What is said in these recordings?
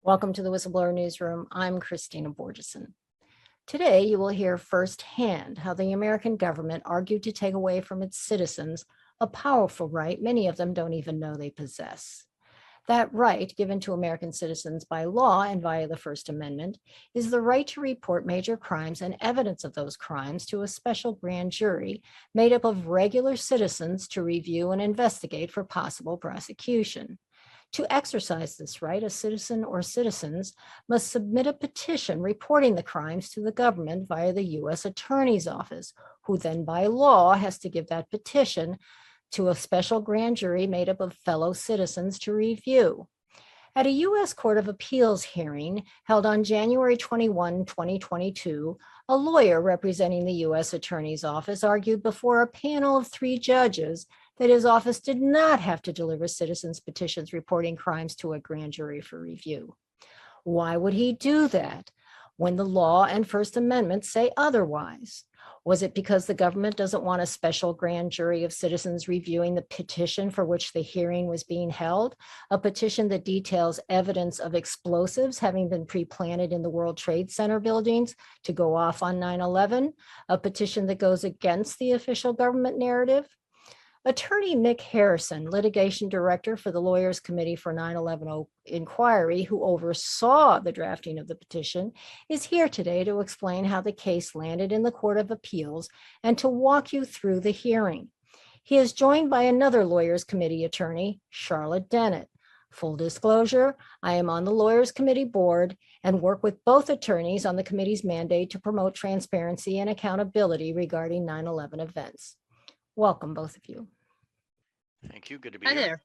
Welcome to the Whistleblower Newsroom. I'm Christina Borgeson. Today, you will hear firsthand how the American government argued to take away from its citizens a powerful right many of them don't even know they possess. That right, given to American citizens by law and via the First Amendment, is the right to report major crimes and evidence of those crimes to a special grand jury made up of regular citizens to review and investigate for possible prosecution. To exercise this right, a citizen or citizens must submit a petition reporting the crimes to the government via the U.S. Attorney's Office, who then by law has to give that petition to a special grand jury made up of fellow citizens to review. At a U.S. Court of Appeals hearing held on January 21, 2022, a lawyer representing the U.S. Attorney's Office argued before a panel of 3 judges that his office did not have to deliver citizens' petitions reporting crimes to a grand jury for review. Why would he do that when the law and First Amendment say otherwise? Was it because the government doesn't want a special grand jury of citizens reviewing the petition for which the hearing was being held, a petition that details evidence of explosives having been pre-planted in the World Trade Center buildings to go off on 9/11, a petition that goes against the official government narrative? Attorney Mick Harrison, litigation director for the Lawyers Committee for 9/11 Inquiry, who oversaw the drafting of the petition, is here today to explain how the case landed in the Court of Appeals and to walk you through the hearing. He is joined by another Lawyers Committee attorney, Charlotte Dennett. Full disclosure, I am on the Lawyers Committee board and work with both attorneys on the committee's mandate to promote transparency and accountability regarding 9/11 events. Welcome, both of you. Thank you. Good to be Hi here. there.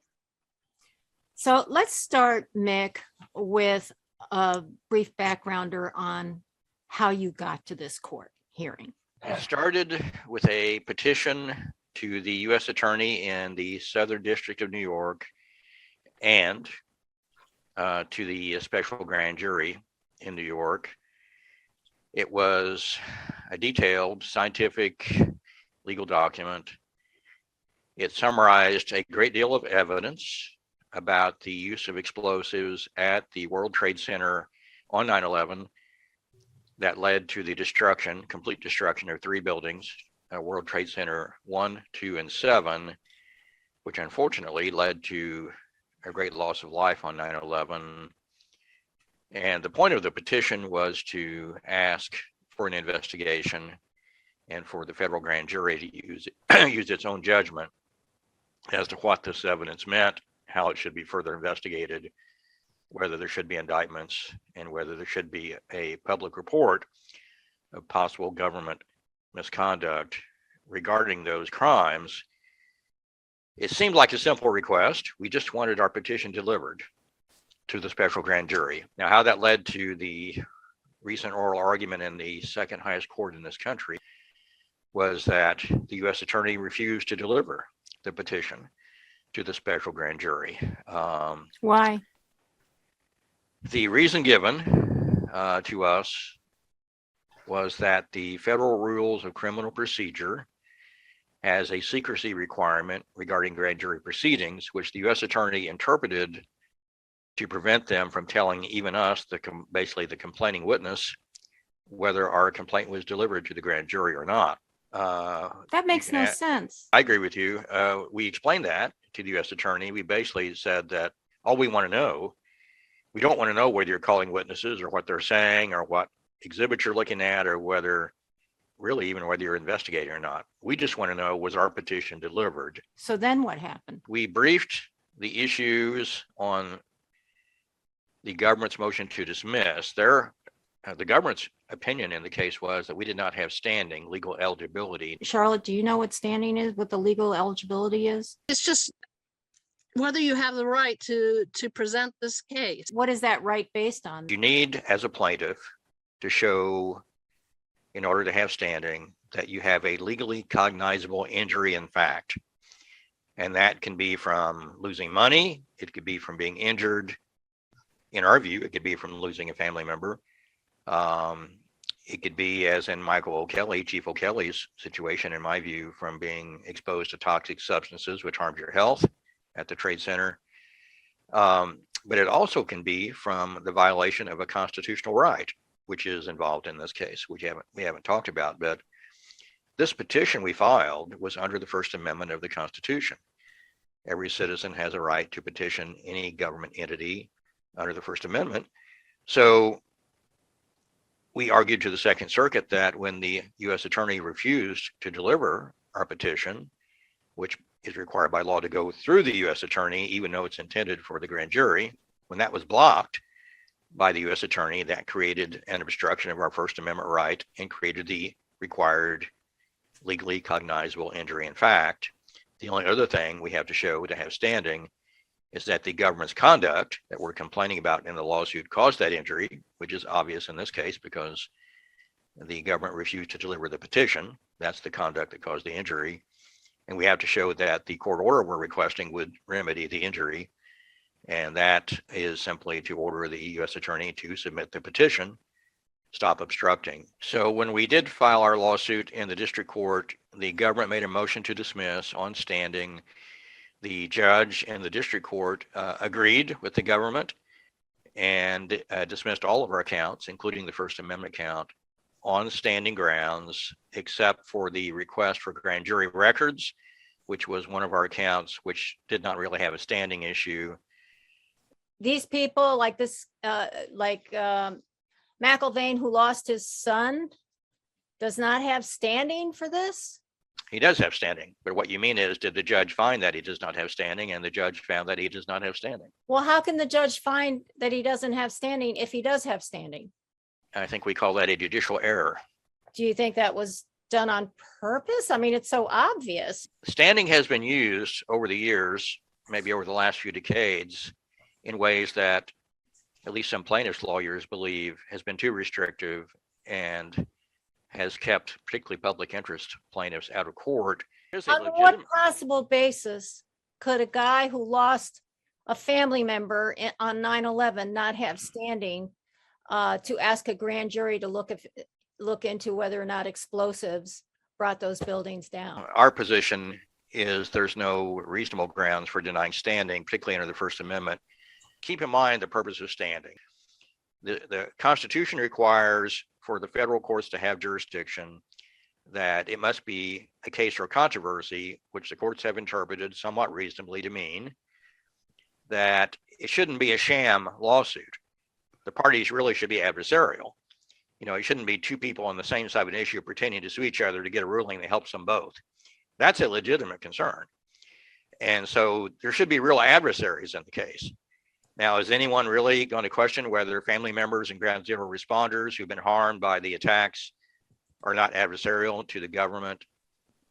So let's start, Mick, with a brief backgrounder on how you got to this court hearing. It started with a petition to the U.S. Attorney in the Southern District of New York and to the Special Grand Jury in New York. It was a detailed scientific legal document. It summarized a great deal of evidence about the use of explosives at the World Trade Center on 9/11 that led to the destruction, complete destruction of 3 buildings, World Trade Center 1, 2, and 7, which unfortunately led to a great loss of life on 9/11. And the point of the petition was to ask for an investigation and for the federal grand jury to use its own judgment as to what this evidence meant, how it should be further investigated, whether there should be indictments, and whether there should be a public report of possible government misconduct regarding those crimes. It seemed like a simple request. We just wanted our petition delivered to the special grand jury. Now, how that led to the recent oral argument in the second highest court in this country was that the U.S. Attorney refused to deliver the petition to the special grand jury. Why? The reason given to us was that the federal rules of criminal procedure has a secrecy requirement regarding grand jury proceedings, which the U.S. Attorney interpreted to prevent them from telling even us, basically the complaining witness, whether our complaint was delivered to the grand jury or not. That makes no sense. I agree with you. We explained that to the U.S. Attorney. We basically said that all we want to know, we don't want to know whether you're calling witnesses or what they're saying or what exhibits you're looking at or whether you're investigating or not. We just want to know, was our petition delivered? So then what happened? We briefed the issues on the government's motion to dismiss. The government's opinion in the case was that we did not have standing, legal eligibility. Charlotte, do you know what standing is, what the legal eligibility is? It's just whether you have the right to present this case. What is that right based on? You need, as a plaintiff, to show, in order to have standing, that you have a legally cognizable injury in fact. And that can be from losing money. It could be from being injured. In our view, it could be from losing a family member. It could be, as in Michael O'Kelly, Chief O'Kelly's situation, in my view, from being exposed to toxic substances which harmed your health at the Trade Center. but it also can be from the violation of a constitutional right, which is involved in this case, which we haven't talked about. But this petition we filed was under the First Amendment of the Constitution. Every citizen has a right to petition any government entity under the First Amendment. So we argued to the Second Circuit that when the U.S. Attorney refused to deliver our petition, which is required by law to go through the U.S. Attorney, even though it's intended for the grand jury, when that was blocked by the U.S. Attorney, that created an obstruction of our First Amendment right and created the required legally cognizable injury in fact. The only other thing we have to show to have standing is that the government's conduct that we're complaining about in the lawsuit caused that injury, which is obvious in this case because the government refused to deliver the petition. That's the conduct that caused the injury. And we have to show that the court order we're requesting would remedy the injury. And that is simply to order the U.S. Attorney to submit the petition, stop obstructing. So when we did file our lawsuit in the district court, the government made a motion to dismiss on standing. The judge in the district court agreed with the government and dismissed all of our counts, including the First Amendment count, on standing grounds, except for the request for grand jury records, which was one of our accounts, which did not really have a standing issue. These people like this, McIlvaine, who lost his son, does not have standing for this? He does have standing, but what you mean is, did the judge find that he does not have standing? And the judge found that he does not have standing. Well, how can the judge find that he doesn't have standing if he does have standing? I think we call that a judicial error. Do you think that was done on purpose? I mean, it's so obvious. Standing has been used over the years, maybe over the last few decades, in ways that at least some plaintiffs' lawyers believe has been too restrictive and has kept particularly public interest plaintiffs out of court. On what possible basis could a guy who lost a family member on 9/11 not have standing to ask a grand jury to look into whether or not explosives brought those buildings down? Our position is there's no reasonable grounds for denying standing, particularly under the First Amendment. Keep in mind the purpose of standing. The Constitution requires for the federal courts to have jurisdiction that it must be a case or controversy, which the courts have interpreted somewhat reasonably to mean that it shouldn't be a sham lawsuit. The parties really should be adversarial. You know, it shouldn't be two people on the same side of an issue pretending to sue each other to get a ruling that helps them both. That's a legitimate concern. And so there should be real adversaries in the case. Now, is anyone really going to question whether family members and ground zero responders who've been harmed by the attacks are not adversarial to the government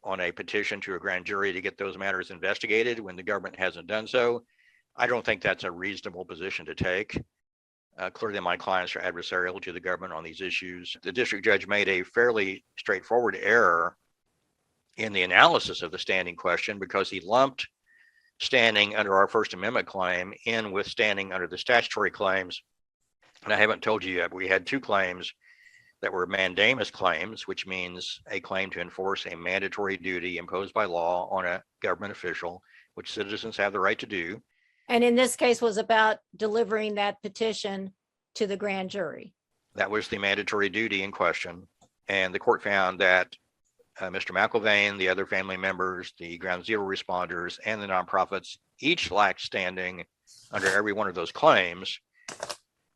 on a petition to a grand jury to get those matters investigated when the government hasn't done so? I don't think that's a reasonable position to take. Clearly, my clients are adversarial to the government on these issues. The district judge made a fairly straightforward error in the analysis of the standing question because he lumped standing under our First Amendment claim in with standing under the statutory claims. And I haven't told you yet, we had two claims that were mandamus claims, which means a claim to enforce a mandatory duty imposed by law on a government official, which citizens have the right to do. And in this case was about delivering that petition to the grand jury. That was the mandatory duty in question. And the court found that Mr. McIlvaine, the other family members, the ground zero responders, and the nonprofits each lacked standing under every one of those claims.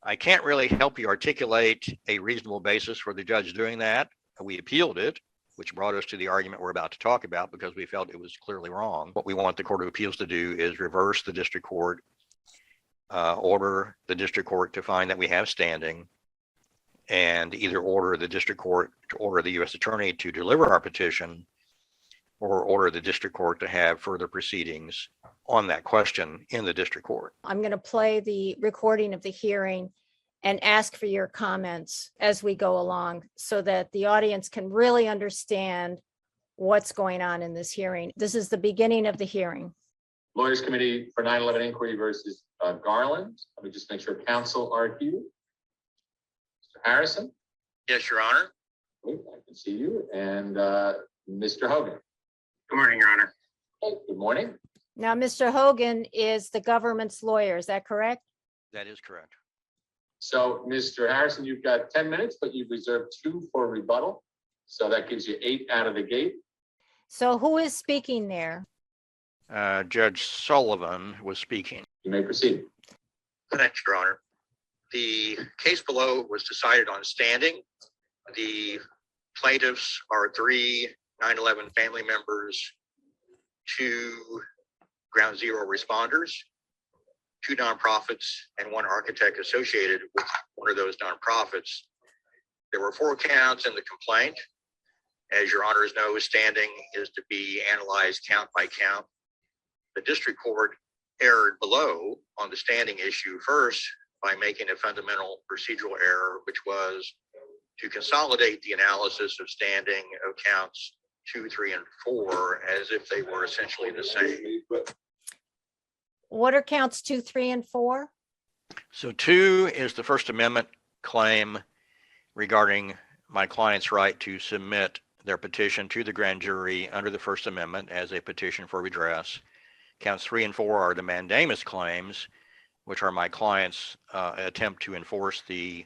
I can't really help you articulate a reasonable basis for the judge doing that. We appealed it, which brought us to the argument we're about to talk about because we felt it was clearly wrong. What we want the Court of Appeals to do is reverse the district court, order the district court to find that we have standing, and either order the district court to order the U.S. Attorney to deliver our petition or order the district court to have further proceedings on that question in the district court. I'm going to play the recording of the hearing and ask for your comments as we go along so that the audience can really understand what's going on in this hearing. This is the beginning of the hearing. Lawyers Committee for 9/11 Inquiry versus Garland. Let me just make sure counsel are here. Mr. Harrison? Yes, Your Honor. Great, I can see you. And Mr. Hogan? Good morning, Your Honor. Hey, good morning. Now, Mr. Hogan is the government's lawyer, is that correct? That is correct. So, Mr. Harrison, you've got 10 minutes, but you've reserved 2 for rebuttal. So that gives you 8 out of the gate. So who is speaking there? Judge Sullivan was speaking. You may proceed. Thanks, Your Honor. The case below was decided on standing. The plaintiffs are 3 9/11 family members, 2 Ground Zero responders, 2 nonprofits, and 1 architect associated with one of those nonprofits. There were 4 counts in the complaint. As Your Honors know, standing is to be analyzed count by count. The district court erred below on the standing issue first by making a fundamental procedural error, which was to consolidate the analysis of standing of counts 2, 3, and 4 as if they were essentially the same. What are counts 2, 3, and 4? So 2 is the First Amendment claim regarding my client's right to submit their petition to the grand jury under the First Amendment as a petition for redress. Counts 3 and 4 are the mandamus claims, which are my client's attempt to enforce the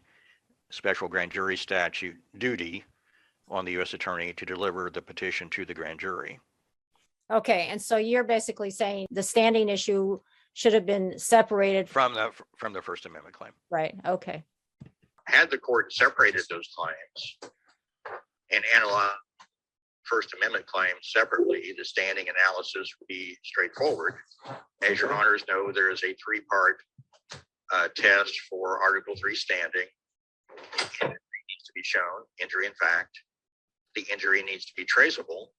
special grand jury statute duty on the U.S. attorney to deliver the petition to the grand jury. Okay, and so you're basically saying the standing issue should have been separated From the First Amendment claim. right? Okay. Had the court separated those claims and analyzed First Amendment claims separately, the standing analysis would be straightforward. As Your Honors know, there is a 3-part test for Article 3 standing. It needs to be shown, injury in fact. The injury needs to be traceable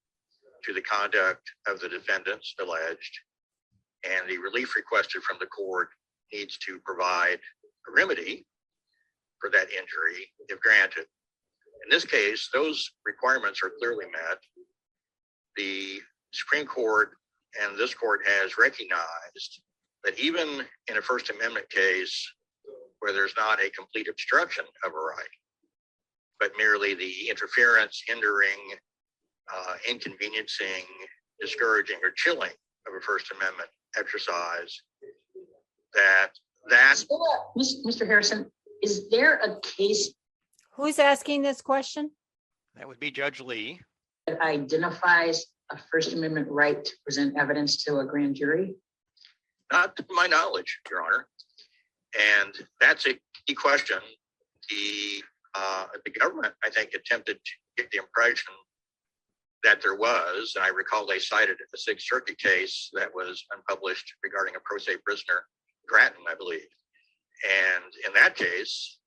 to the conduct of the defendants alleged, and the relief requested from the court needs to provide a remedy for that injury if granted. In this case, those requirements are clearly met. The Supreme Court and this court has recognized that even in a First Amendment case where there's not a complete obstruction of a right, but merely the interference, hindering, inconveniencing, discouraging, or chilling of a First Amendment exercise, that Mr. Harrison, is there a case Who's asking this question? that would be Judge Lee. that identifies a First Amendment right to present evidence to a grand jury? Not to my knowledge, Your Honor. And that's a key question. The government, I think, attempted to get the impression that there was, and I recall they cited a Sixth Circuit case that was unpublished regarding a pro se prisoner, Grattan, I believe. And in that case,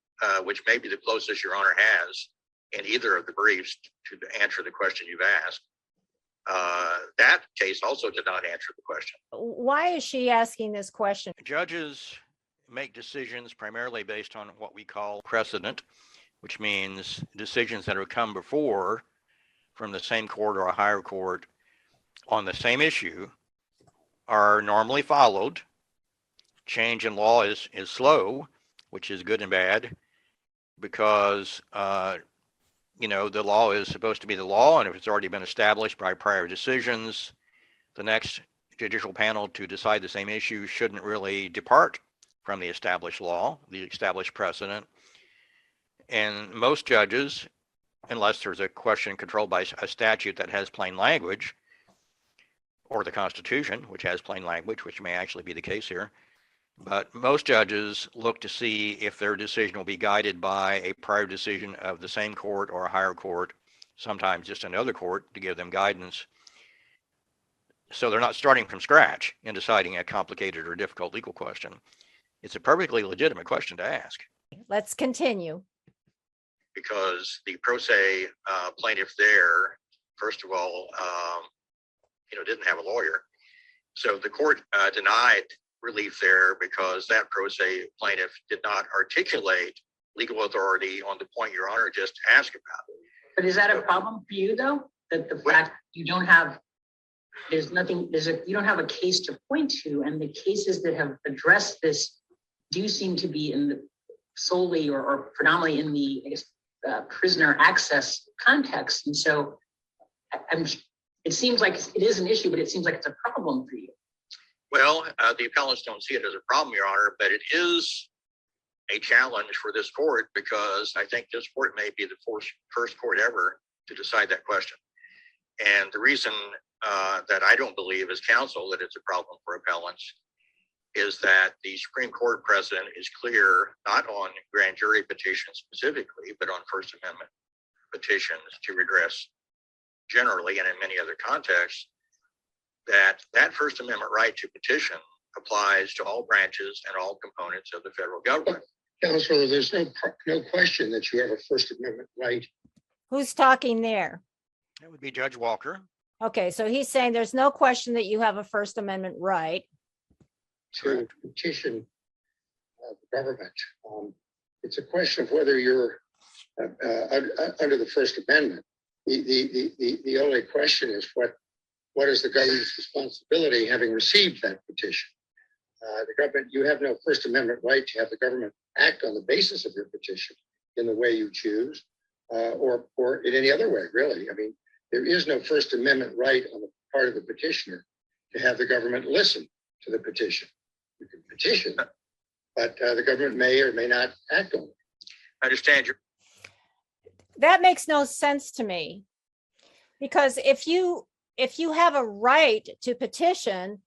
which may be the closest Your Honor has in either of the briefs to answer the question you've asked, that case also did not answer the question. Why is she asking this question? Judges make decisions primarily based on what we call precedent, which means decisions that have come before from the same court or a higher court on the same issue are normally followed. Change in law is slow, which is good and bad, because the law is supposed to be the law, and if it's already been established by prior decisions, the next judicial panel to decide the same issue shouldn't really depart from the established law, the established precedent. And most judges, unless there's a question controlled by a statute that has plain language, or the Constitution, which has plain language, which may actually be the case here, but most judges look to see if their decision will be guided by a prior decision of the same court or a higher court, sometimes just another court to give them guidance. So they're not starting from scratch in deciding a complicated or difficult legal question. It's a perfectly legitimate question to ask. Let's continue. Because the pro se plaintiff there, first of all, didn't have a lawyer. So the court denied relief there because that pro se plaintiff did not articulate legal authority on the point Your Honor just asked about. But is that a problem for you, though? That the fact you don't have, you don't have a case to point to, and the cases that have addressed this do seem to be in the solely or predominantly in the prisoner access context. And so it seems like it is an issue, but it seems like it's a problem for you. Well, the appellants don't see it as a problem, Your Honor, but it is a challenge for this court, because I think this court may be the first court ever to decide that question. And the reason that I don't believe as counsel that it's a problem for appellants is that the Supreme Court precedent is clear, not on grand jury petitions specifically, but on First Amendment petitions to redress generally and in many other contexts, that First Amendment right to petition applies to all branches and all components of the federal government. Counselor, there's no question that you have a First Amendment right. Who's talking there? That would be Judge Walker. Okay, so he's saying there's no question that you have a First Amendment right. To petition the government. It's a question of whether you're under the First Amendment. The only question is what is the government's responsibility having received that petition? The government, you have no First Amendment right to have the government act on the basis of your petition in the way you choose, or in any other way, really. I mean, there is no First Amendment right on the part of the petitioner to have the government listen to the petition. You can petition, but the government may or may not act on it. I understand you. That makes no sense to me. Because if you have a right to petition,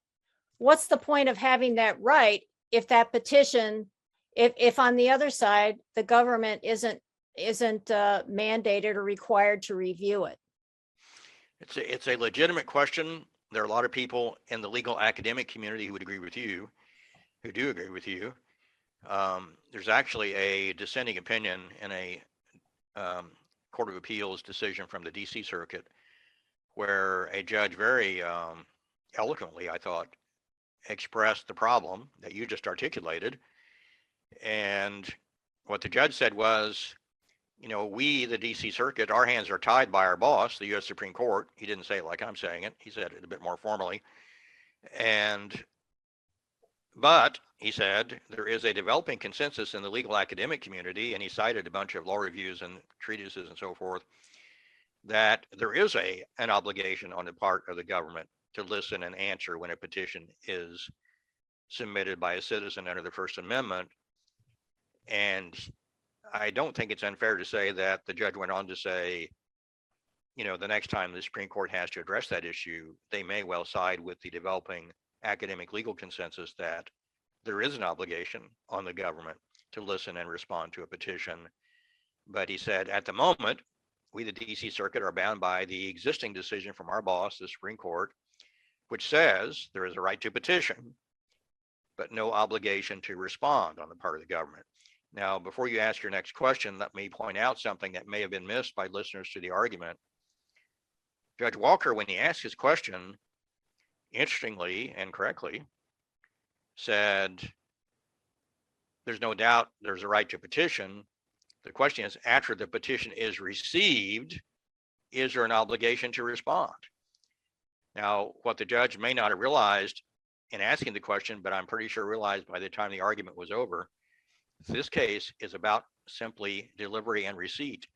what's the point of having that right if that petition, if on the other side, the government isn't mandated or required to review it? It's a legitimate question. There are a lot of people in the legal academic community who would agree with you, who do agree with you. There's actually a dissenting opinion in a Court of Appeals decision from the DC Circuit where a judge very eloquently, I thought, expressed the problem that you just articulated. And what the judge said was, you know, we, the DC Circuit, our hands are tied by our boss, the US Supreme Court. He didn't say it like I'm saying it. He said it a bit more formally. But he said there is a developing consensus in the legal academic community, and he cited a bunch of law reviews and treatises and so forth, that there is an obligation on the part of the government to listen and answer when a petition is submitted by a citizen under the First Amendment. And I don't think it's unfair to say that the judge went on to say, you know, the next time the Supreme Court has to address that issue, they may well side with the developing academic legal consensus that there is an obligation on the government to listen and respond to a petition. But he said, at the moment, we, the DC Circuit, are bound by the existing decision from our boss, the Supreme Court, which says there is a right to petition, but no obligation to respond on the part of the government. Now, before you ask your next question, let me point out something that may have been missed by listeners to the argument. Judge Walker, when he asked his question, interestingly and correctly, said, there's no doubt there's a right to petition. The question is, after the petition is received, is there an obligation to respond? Now, what the judge may not have realized in asking the question, but I'm pretty sure realized by the time the argument was over, this case is about simply delivery and receipt,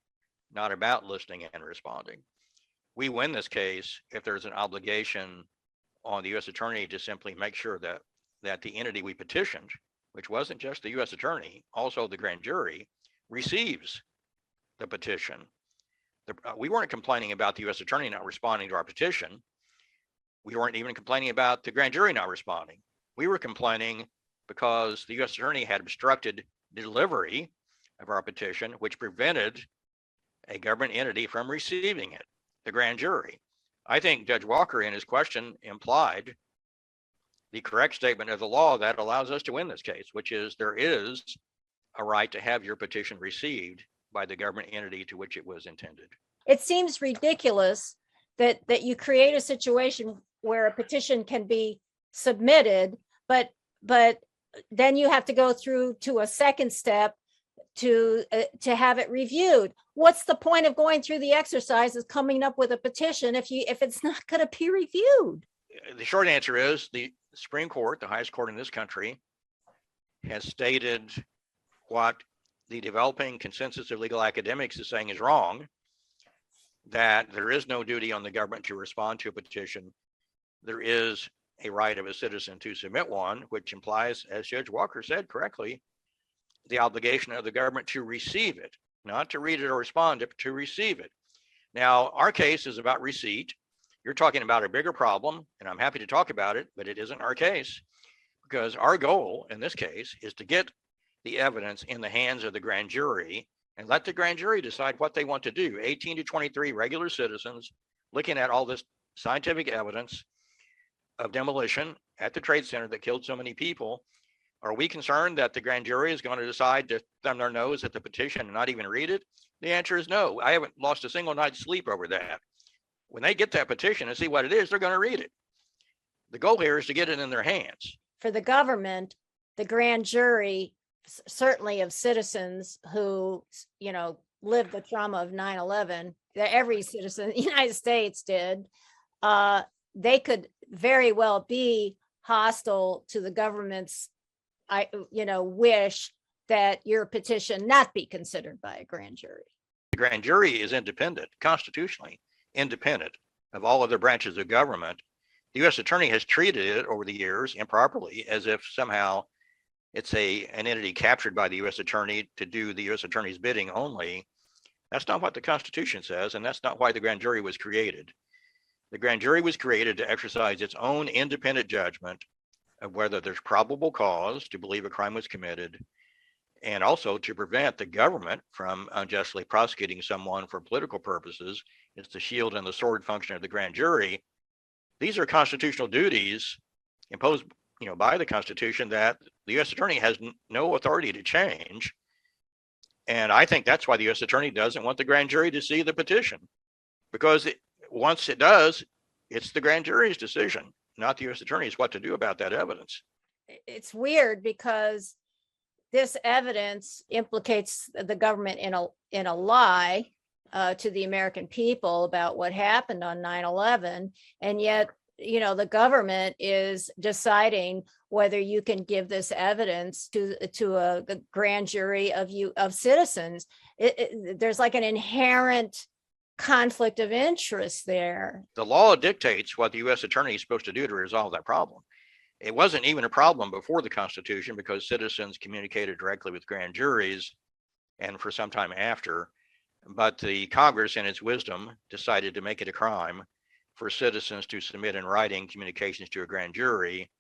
not about listening and responding. We win this case if there's an obligation on the U.S. attorney to simply make sure that the entity we petitioned, which wasn't just the U.S. attorney, also the grand jury, receives the petition. We weren't complaining about the U.S. attorney not responding to our petition. We weren't even complaining about the grand jury not responding. We were complaining because the U.S. attorney had obstructed delivery of our petition, which prevented a government entity from receiving it, the grand jury. I think Judge Walker in his question implied the correct statement of the law that allows us to win this case, which is there is a right to have your petition received by the government entity to which it was intended. It seems ridiculous that you create a situation where a petition can be submitted, but then you have to go through to a second step to have it reviewed. What's the point of going through the exercise of coming up with a petition if it's not going to be reviewed? The short answer is the Supreme Court, the highest court in this country, has stated what the developing consensus of legal academics is saying is wrong, that there is no duty on the government to respond to a petition. There is a right of a citizen to submit one, which implies, as Judge Walker said correctly, the obligation of the government to receive it, not to read it or respond to it, but to receive it. Now, our case is about receipt. You're talking about a bigger problem, and I'm happy to talk about it, but it isn't our case, because our goal in this case is to get the evidence in the hands of the grand jury and let the grand jury decide what they want to do. 18 to 23 regular citizens looking at all this scientific evidence of demolition at the Trade Center that killed so many people. Are we concerned that the grand jury is going to decide to thumb their nose at the petition and not even read it? The answer is no. I haven't lost a single night's sleep over that. When they get that petition and see what it is, they're going to read it. The goal here is to get it in their hands. For the government, the grand jury, certainly of citizens who, lived the trauma of 9/11, that every citizen in the United States did, they could very well be hostile to the government's, wish that your petition not be considered by a grand jury. The grand jury is independent, constitutionally independent of all other branches of government. The U.S. attorney has treated it over the years improperly as if somehow it's an entity captured by the U.S. attorney to do the U.S. attorney's bidding only. That's not what the Constitution says, and that's not why the grand jury was created. The grand jury was created to exercise its own independent judgment of whether there's probable cause to believe a crime was committed, and also to prevent the government from unjustly prosecuting someone for political purposes. It's the shield and the sword function of the grand jury. These are constitutional duties imposed, by the Constitution that the U.S. attorney has no authority to change. And I think that's why the U.S. attorney doesn't want the grand jury to see the petition, because once it does, it's the grand jury's decision, not the U.S. attorney's, what to do about that evidence. It's weird because this evidence implicates the government in a lie to the American people about what happened on 9/11, and yet the government is deciding whether you can give this evidence to a grand jury of citizens. There's like an inherent conflict of interest there. The law dictates what the U.S. attorney is supposed to do to resolve that problem. It wasn't even a problem before the Constitution because citizens communicated directly with grand juries and for some time after. But the Congress, in its wisdom, decided to make it a crime for citizens to submit in writing communications to a grand jury.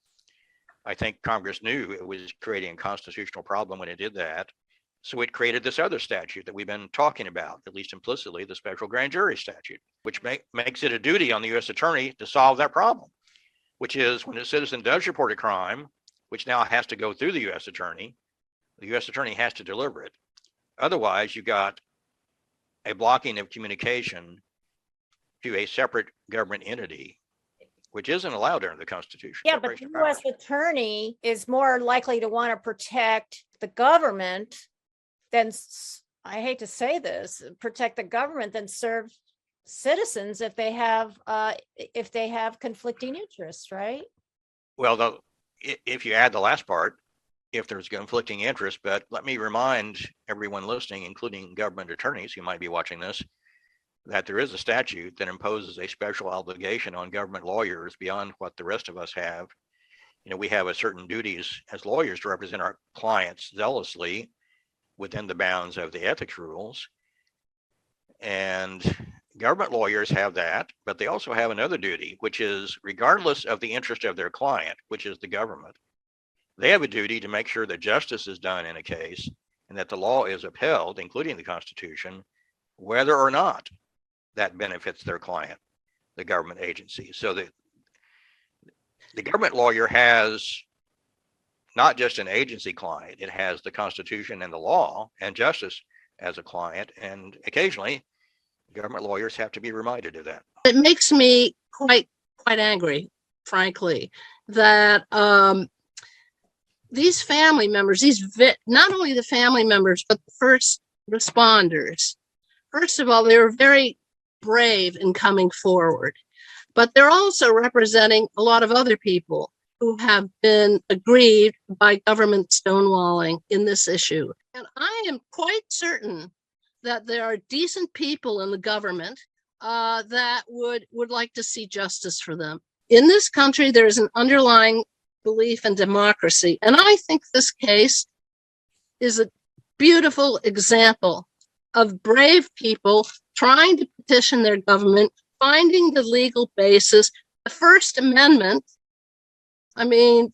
I think Congress knew it was creating a constitutional problem when it did that. So it created this other statute that we've been talking about, at least implicitly, the special grand jury statute, which makes it a duty on the U.S. attorney to solve that problem, which is when a citizen does report a crime, which now has to go through the U.S. attorney, the U.S. attorney has to deliver it. Otherwise, you got a blocking of communication to a separate government entity, which isn't allowed under the Constitution. Yeah, but the U.S. attorney is more likely to want to protect the government than, I hate to say this, protect the government than serve citizens if they have conflicting interests, right? Well, if you add the last part, if there's conflicting interest, but let me remind everyone listening, including government attorneys who might be watching this, that there is a statute that imposes a special obligation on government lawyers beyond what the rest of us have. We have a certain duties as lawyers to represent our clients zealously within the bounds of the ethics rules. And government lawyers have that, but they also have another duty, which is regardless of the interest of their client, which is the government, they have a duty to make sure that justice is done in a case and that the law is upheld, including the Constitution, whether or not that benefits their client, the government agency. So the government lawyer has not just an agency client, it has the Constitution and the law and justice as a client. And occasionally government lawyers have to be reminded of that. It makes me quite angry, frankly, that these family members, not only the family members, but the first responders, first of all, they were very brave in coming forward, but they're also representing a lot of other people who have been aggrieved by government stonewalling in this issue. And I am quite certain that there are decent people in the government that would like to see justice for them. In this country, there is an underlying belief in democracy. And I think this case is beautiful example of brave people trying to petition their government, finding the legal basis. The First Amendment, I mean,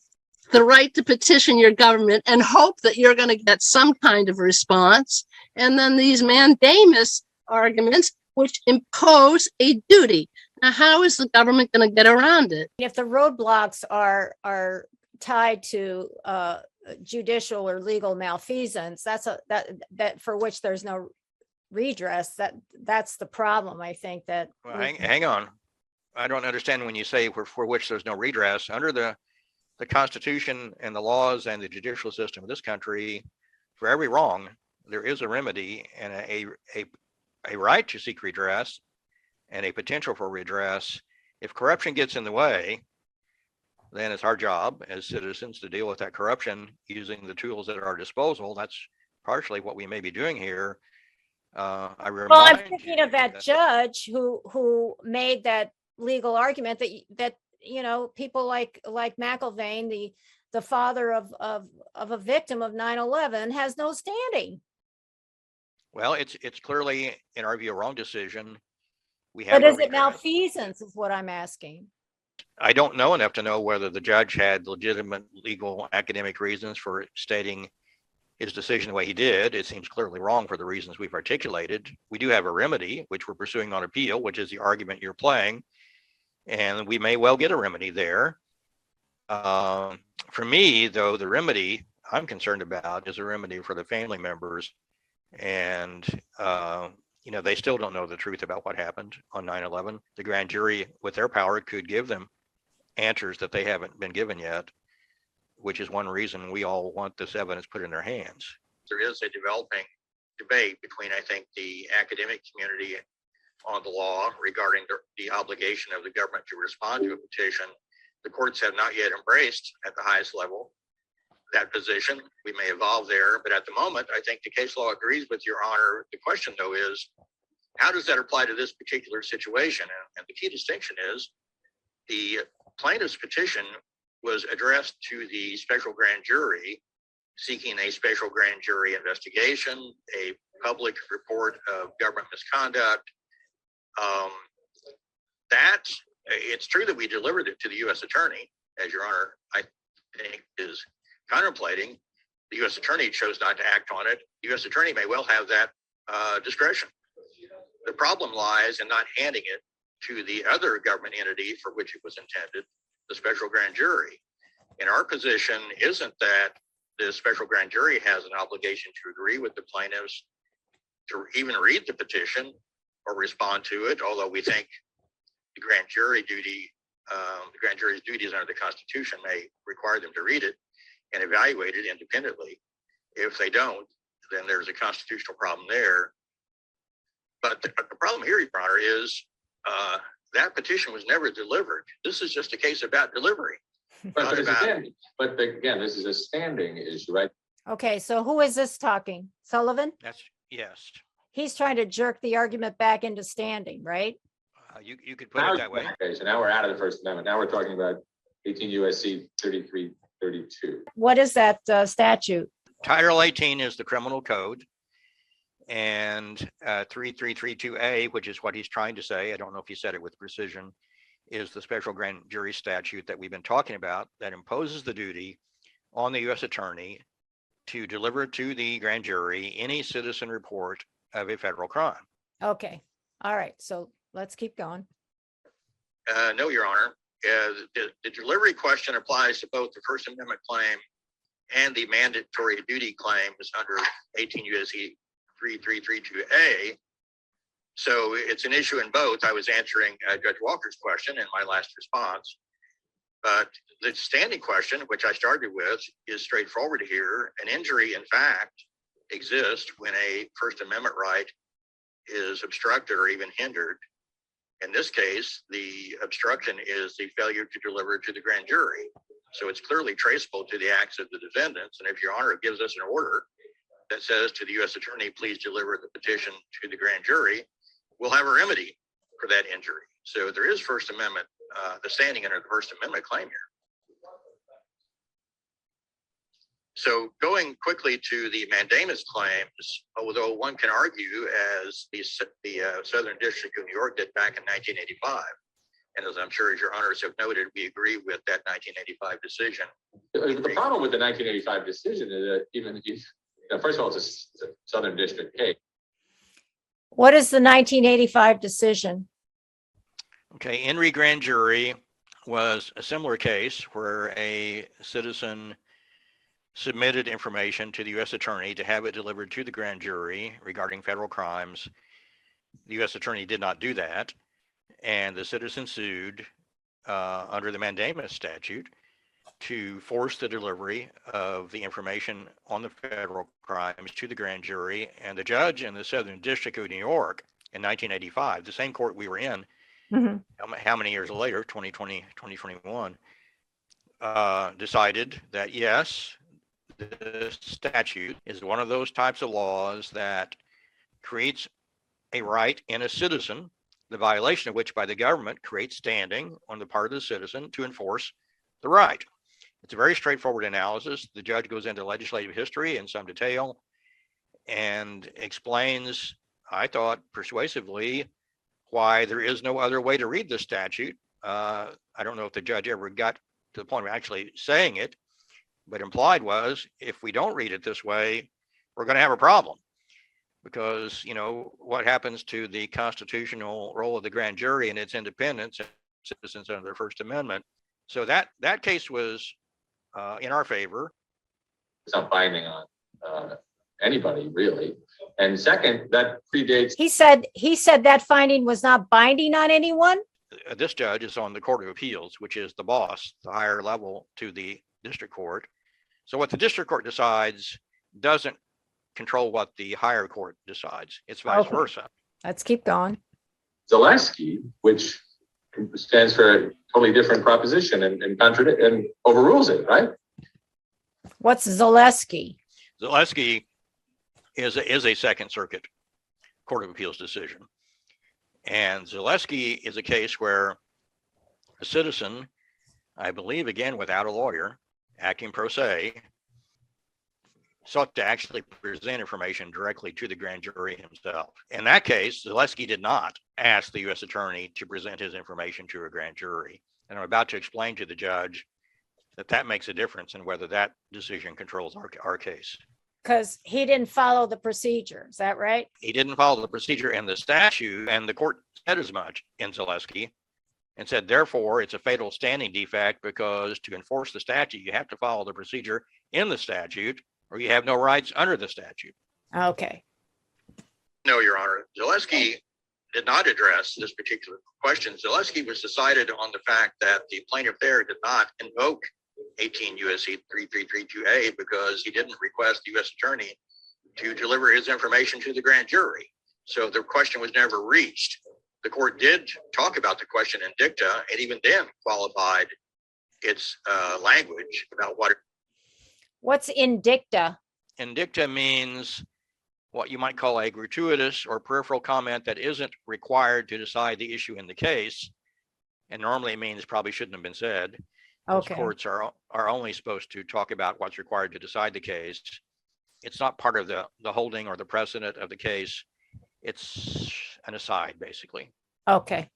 the right to petition your government and hope that you're going to get some kind of response. And then these mandamus arguments, which impose a duty. Now, how is the government going to get around it? If the roadblocks are tied to judicial or legal malfeasance, that for which there's no redress, that's the problem. I think that. Well, hang on. I don't understand when you say for which there's no redress. Under the Constitution and the laws and the judicial system of this country, for every wrong, there is a remedy and a right to seek redress and a potential for redress. If corruption gets in the way, then it's our job as citizens to deal with that corruption using the tools at our disposal. That's partially what we may be doing here. I'm thinking of that judge who made that legal argument that people like McIlvaine, the father of a victim of 9/11, has no standing. Well, it's clearly, in our view, a wrong decision. But is it malfeasance is what I'm asking. I don't know enough to know whether the judge had legitimate legal academic reasons for stating his decision the way he did. It seems clearly wrong for the reasons we've articulated. We do have a remedy, which we're pursuing on appeal, which is the argument you're playing. And we may well get a remedy there. For me, though, the remedy I'm concerned about is a remedy for the family members. And, they still don't know the truth about what happened on 9/11. The grand jury, with their power, could give them answers that they haven't been given yet, which is one reason we all want this evidence put in their hands. There is a developing debate between, I think, the academic community on the law regarding the obligation of the government to respond to a petition. The courts have not yet embraced at the highest level that position. We may evolve there, but at the moment, I think the case law agrees with Your Honor. The question, though, is how does that apply to this particular situation? And the key distinction is the plaintiff's petition was addressed to the special grand jury seeking a special grand jury investigation, a public report of government misconduct. It's true that we delivered it to the U.S. Attorney, as Your Honor, I think, is contemplating. The U.S. Attorney chose not to act on it. The U.S. Attorney may well have that discretion. The problem lies in not handing it to the other government entity for which it was intended, the special grand jury. And our position isn't that the special grand jury has an obligation to agree with the plaintiffs, to even read the petition or respond to it, although we think the grand jury's duties under the Constitution may require them to read it and evaluate it independently. If they don't, then there's a constitutional problem there. But the problem here, Your Honor, is that petition was never delivered. This is just a case about delivery. But again, this is a standing issue, right? Okay, so who is this talking? Sullivan? Yes. He's trying to jerk the argument back into standing, right? You could put it that way. Okay, so now we're out of the First Amendment. Now we're talking about 18 U.S.C. 3332. What is that statute? Title 18 is the criminal code, and 3332A, which is what he's trying to say, I don't know if he said it with precision, is the special grand jury statute that we've been talking about that imposes the duty on the U.S. Attorney to deliver to the grand jury any citizen report of a federal crime. Okay, all right, so let's keep going. No, Your Honor. The delivery question applies to both the First Amendment claim and the mandatory duty claims under 18 U.S.C. 3332A. So it's an issue in both. I was answering Judge Walker's question in my last response. But the standing question, which I started with, is straightforward here. An injury, in fact, exists when a First Amendment right is obstructed or even hindered. In this case, the obstruction is the failure to deliver to the grand jury. So it's clearly traceable to the acts of the defendants. And if Your Honor gives us an order that says to the U.S. Attorney, please deliver the petition to the grand jury, we'll have a remedy for that injury. So there is First Amendment, the standing under the First Amendment claim here. So going quickly to the mandamus claims, although one can argue, as the Southern District of New York did back in 1985, and as I'm sure as your honors have noted, we agree with that 1985 decision. The problem with the 1985 decision is that even if, first of all, it's a Southern District case. What is the 1985 decision? Okay, Henry Grand Jury was a similar case where a citizen submitted information to the U.S. attorney to have it delivered to the grand jury regarding federal crimes. The U.S. attorney did not do that, and the citizen sued under the mandamus statute to force the delivery of the information on the federal crimes to the grand jury. And the judge in the Southern District of New York in 1985, the same court we were in, how many years later, 2020, 2021, decided that yes, the statute is one of those types of laws that creates a right in a citizen, the violation of which by the government creates standing on the part of the citizen to enforce the right. It's a very straightforward analysis. The judge goes into legislative history in some detail and explains, I thought persuasively, why there is no other way to read the statute. I don't know if the judge ever got to the point of actually saying it, but implied was, if we don't read it this way, we're going to have a problem. Because, you know, what happens to the constitutional role of the grand jury and its independence and citizens under the First Amendment. So that case was in our favor. It's not binding on anybody, really. And second, that predates. He said that finding was not binding on anyone. This judge is on the Court of Appeals, which is the boss, the higher level to the district court. So what the district court decides doesn't control what the higher court decides. It's vice versa. Let's keep going. Zaleski, which stands for a totally different proposition and overrules it, right? What's Zaleski? Zaleski is a Second Circuit Court of Appeals decision. And Zaleski is a case where a citizen, I believe, again, without a lawyer, acting pro se, sought to actually present information directly to the grand jury himself. In that case, Zaleski did not ask the U.S. attorney to present his information to a grand jury. And I'm about to explain to the judge that makes a difference in whether that decision controls our case. Because he didn't follow the procedure. Is that right? He didn't follow the procedure in the statute, and the court said as much in Zaleski and said, therefore, it's a fatal standing defect because to enforce the statute, you have to follow the procedure in the statute or you have no rights under the statute. Okay. No, Your Honor. Zaleski did not address this particular question. Zaleski was decided on the fact that the plaintiff there did not invoke 18 U.S.C. 3332A because he didn't request the U.S. attorney to deliver his information to the grand jury. So the question was never reached. The court did talk about the question in dicta and even then qualified its language about what. What's in dicta? In dicta means what you might call a gratuitous or peripheral comment that isn't required to decide the issue in the case. And normally it means probably shouldn't have been said. Okay. Courts are only supposed to talk about what's required to decide the case. It's not part of the holding or the precedent of the case. It's an aside, basically. Okay.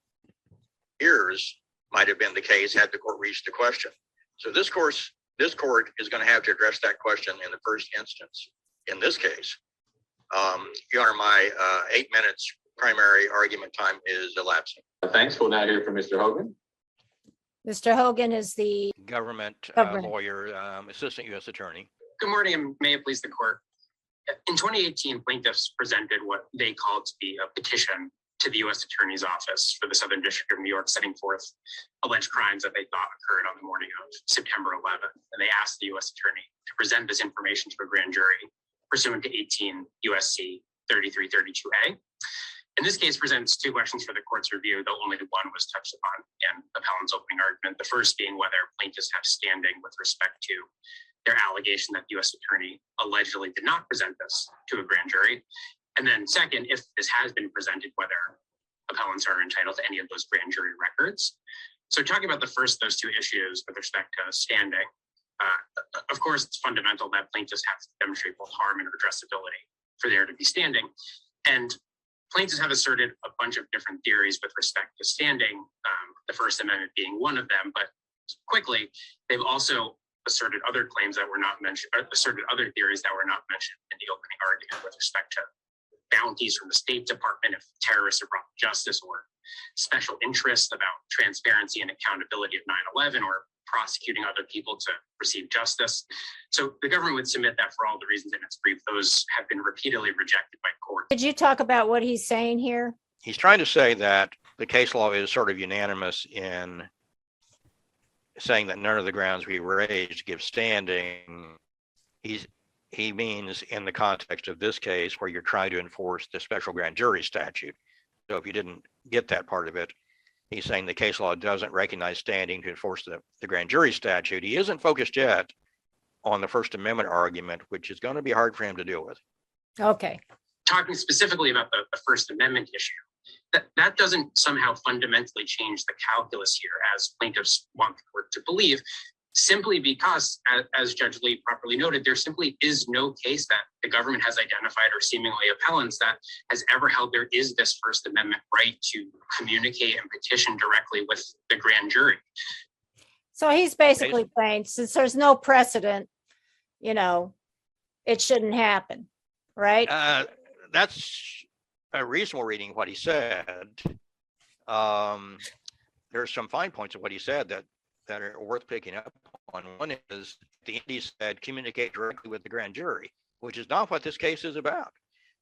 Years might have been the case had the court reached the question. So this court is going to have to address that question in the first instance. In this case, Your Honor, my 8 minutes primary argument time is elapsing. Thanks. We'll now hear from Mr. Hogan. Mr. Hogan is the Government lawyer, assistant U.S. attorney. Good morning, and may it please the court. In 2018, plaintiffs presented what they called to be a petition to the U.S. Attorney's Office for the Southern District of New York, setting forth alleged crimes that they thought occurred on the morning of September 11th. And they asked the U.S. Attorney to present this information to a grand jury pursuant to 18 U.S.C. 3332A. In this case, presents two questions for the court's review, though only one was touched upon in appellant's opening argument. The first being whether plaintiffs have standing with respect to their allegation that the U.S. attorney allegedly did not present this to a grand jury. And then second, if this has been presented, whether appellants are entitled to any of those grand jury records. So talking about the first of those two issues with respect to standing, Of course, it's fundamental that plaintiffs have to demonstrate both harm and redressability for there to be standing. And plaintiffs have asserted a bunch of different theories with respect to standing, the First Amendment being one of them. But quickly, they've also asserted other claims that were not mentioned, asserted other theories that were not mentioned in the opening argument with respect to bounties from the State Department if terrorists are brought to justice, or special interests about transparency and accountability of 9/11, or prosecuting other people to receive justice. So the government would submit that for all the reasons in its brief, those have been repeatedly rejected by court. Could you talk about what he's saying here? He's trying to say that the case law is sort of unanimous in saying that none of the grounds we raised give standing. He means in the context of this case where you're trying to enforce the special grand jury statute. So if you didn't get that part of it, he's saying the case law doesn't recognize standing to enforce the grand jury statute. He isn't focused yet on the First Amendment argument, which is going to be hard for him to deal with. Okay. Talking specifically about the First Amendment issue, that doesn't somehow fundamentally change the calculus here, as plaintiffs want the court to believe, simply because, as Judge Lee properly noted, there simply is no case that the government has identified, or seemingly appellants, that has ever held there is this First Amendment right to communicate and petition directly with the grand jury. So he's basically saying, since there's no precedent, it shouldn't happen, right? That's a reasonable reading of what he said. There's some fine points of what he said that are worth picking up on. One is the Indies said communicate directly with the grand jury, which is not what this case is about.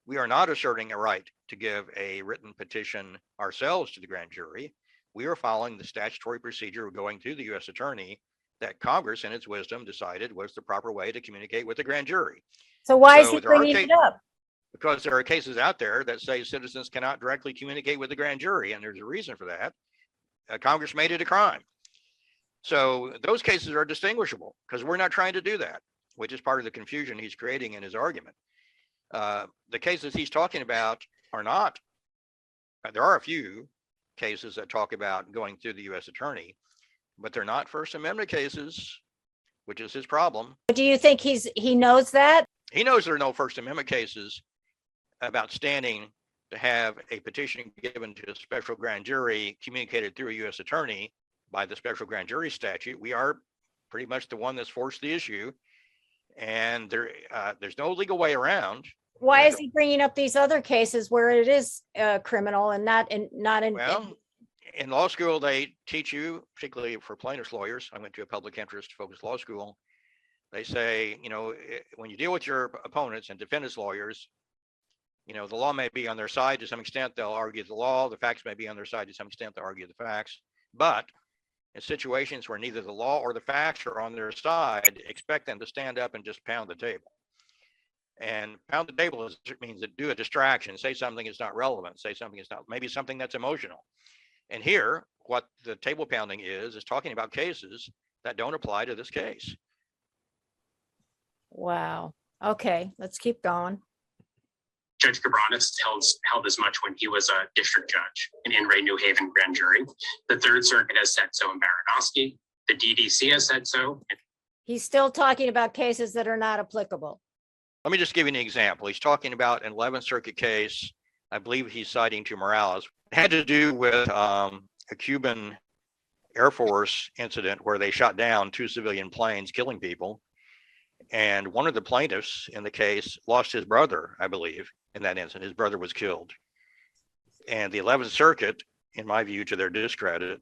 We are not asserting a right to give a written petition ourselves to the grand jury. We are following the statutory procedure of going through the U.S. attorney that Congress, in its wisdom, decided was the proper way to communicate with the grand jury. So why is So he there are bringing it up? Because there are cases out there that say citizens cannot directly communicate with the grand jury, and there's a reason for that. Congress made it a crime. So those cases are distinguishable because we're not trying to do that, which is part of the confusion he's creating in his argument. The cases he's talking about are not, there are a few cases that talk about going through the U.S. attorney, but they're not First Amendment cases, which is his problem. Do you think he knows that? He knows there are no First Amendment cases about standing to have a petition given to a special grand jury communicated through a U.S. attorney by the special grand jury statute. We are pretty much the one that's forced the issue, and there's no legal way around. Why is he bringing up these other cases where it is criminal and not in? Well, in law school, they teach you, particularly for plaintiffs' lawyers. I went to a public interest focused law school. They say, when you deal with your opponents and defendants lawyers, the law may be on their side to some extent. They'll argue the law. The facts may be on their side to some extent. They'll argue the facts. But in situations where neither the law or the facts are on their side, expect them to stand up and just pound the table. And pound the table means to do a distraction, say something is not relevant, say something is not, maybe something that's emotional. And here, what the table pounding is talking about cases that don't apply to this case. Wow. Okay, let's keep going. Judge Cabranes held as much when he was a district judge in Ray New Haven grand jury. The Third Circuit has said so in Baranowski. The DDC has said so. He's still talking about cases that are not applicable. Let me just give you an example. He's talking about an 11th Circuit case. I believe he's citing to Morales. It had to do with a Cuban Air Force incident where they shot down 2 civilian planes, killing people. And one of the plaintiffs in the case lost his brother, I believe, in that incident. His brother was killed. And the 11th Circuit, in my view, to their discredit,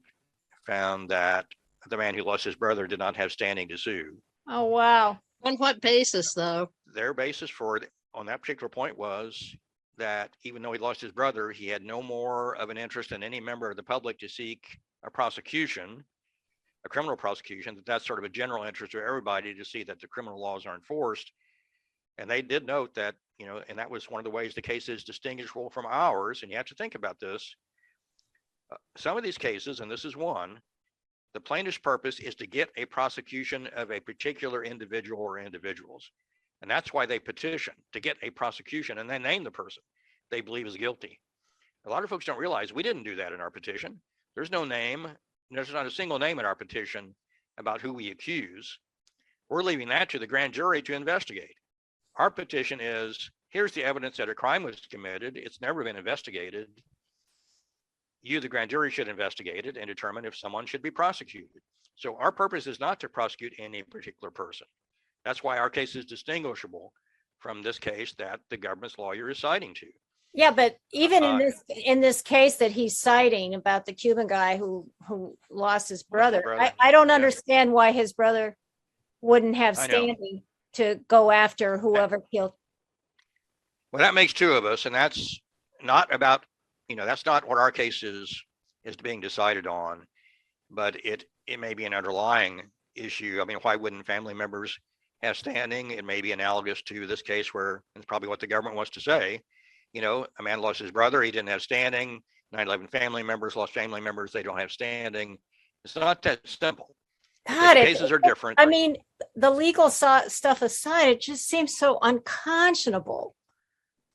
found that the man who lost his brother did not have standing to sue. Oh, wow. On what basis, though? Their basis for it on that particular point was that even though he lost his brother, he had no more of an interest than any member of the public to seek a prosecution, a criminal prosecution, that's sort of a general interest of everybody to see that the criminal laws are enforced. And they did note that, and that was one of the ways the case is distinguishable from ours. And you have to think about this. Some of these cases, and this is one, the plaintiff's purpose is to get a prosecution of a particular individual or individuals. And that's why they petition, to get a prosecution, and then name the person they believe is guilty. A lot of folks don't realize we didn't do that in our petition. There's no name. There's not a single name in our petition about who we accuse. We're leaving that to the grand jury to investigate. Our petition is, here's the evidence that a crime was committed. It's never been investigated. You, the grand jury, should investigate it and determine if someone should be prosecuted. So our purpose is not to prosecute any particular person. That's why our case is distinguishable from this case that the government's lawyer is citing to. Yeah, but even in this case that he's citing about the Cuban guy who lost his brother, I don't understand why his brother wouldn't have standing to go after whoever killed. Well, that makes two of us, and that's not about, that's not what our case is being decided on, but it may be an underlying issue. I mean, why wouldn't family members have standing? It may be analogous to this case where it's probably what the government wants to say. A man lost his brother, he didn't have standing. 9/11 family members lost family members, they don't have standing. It's not that simple. God, cases are different. I mean, the legal stuff aside, it just seems so unconscionable.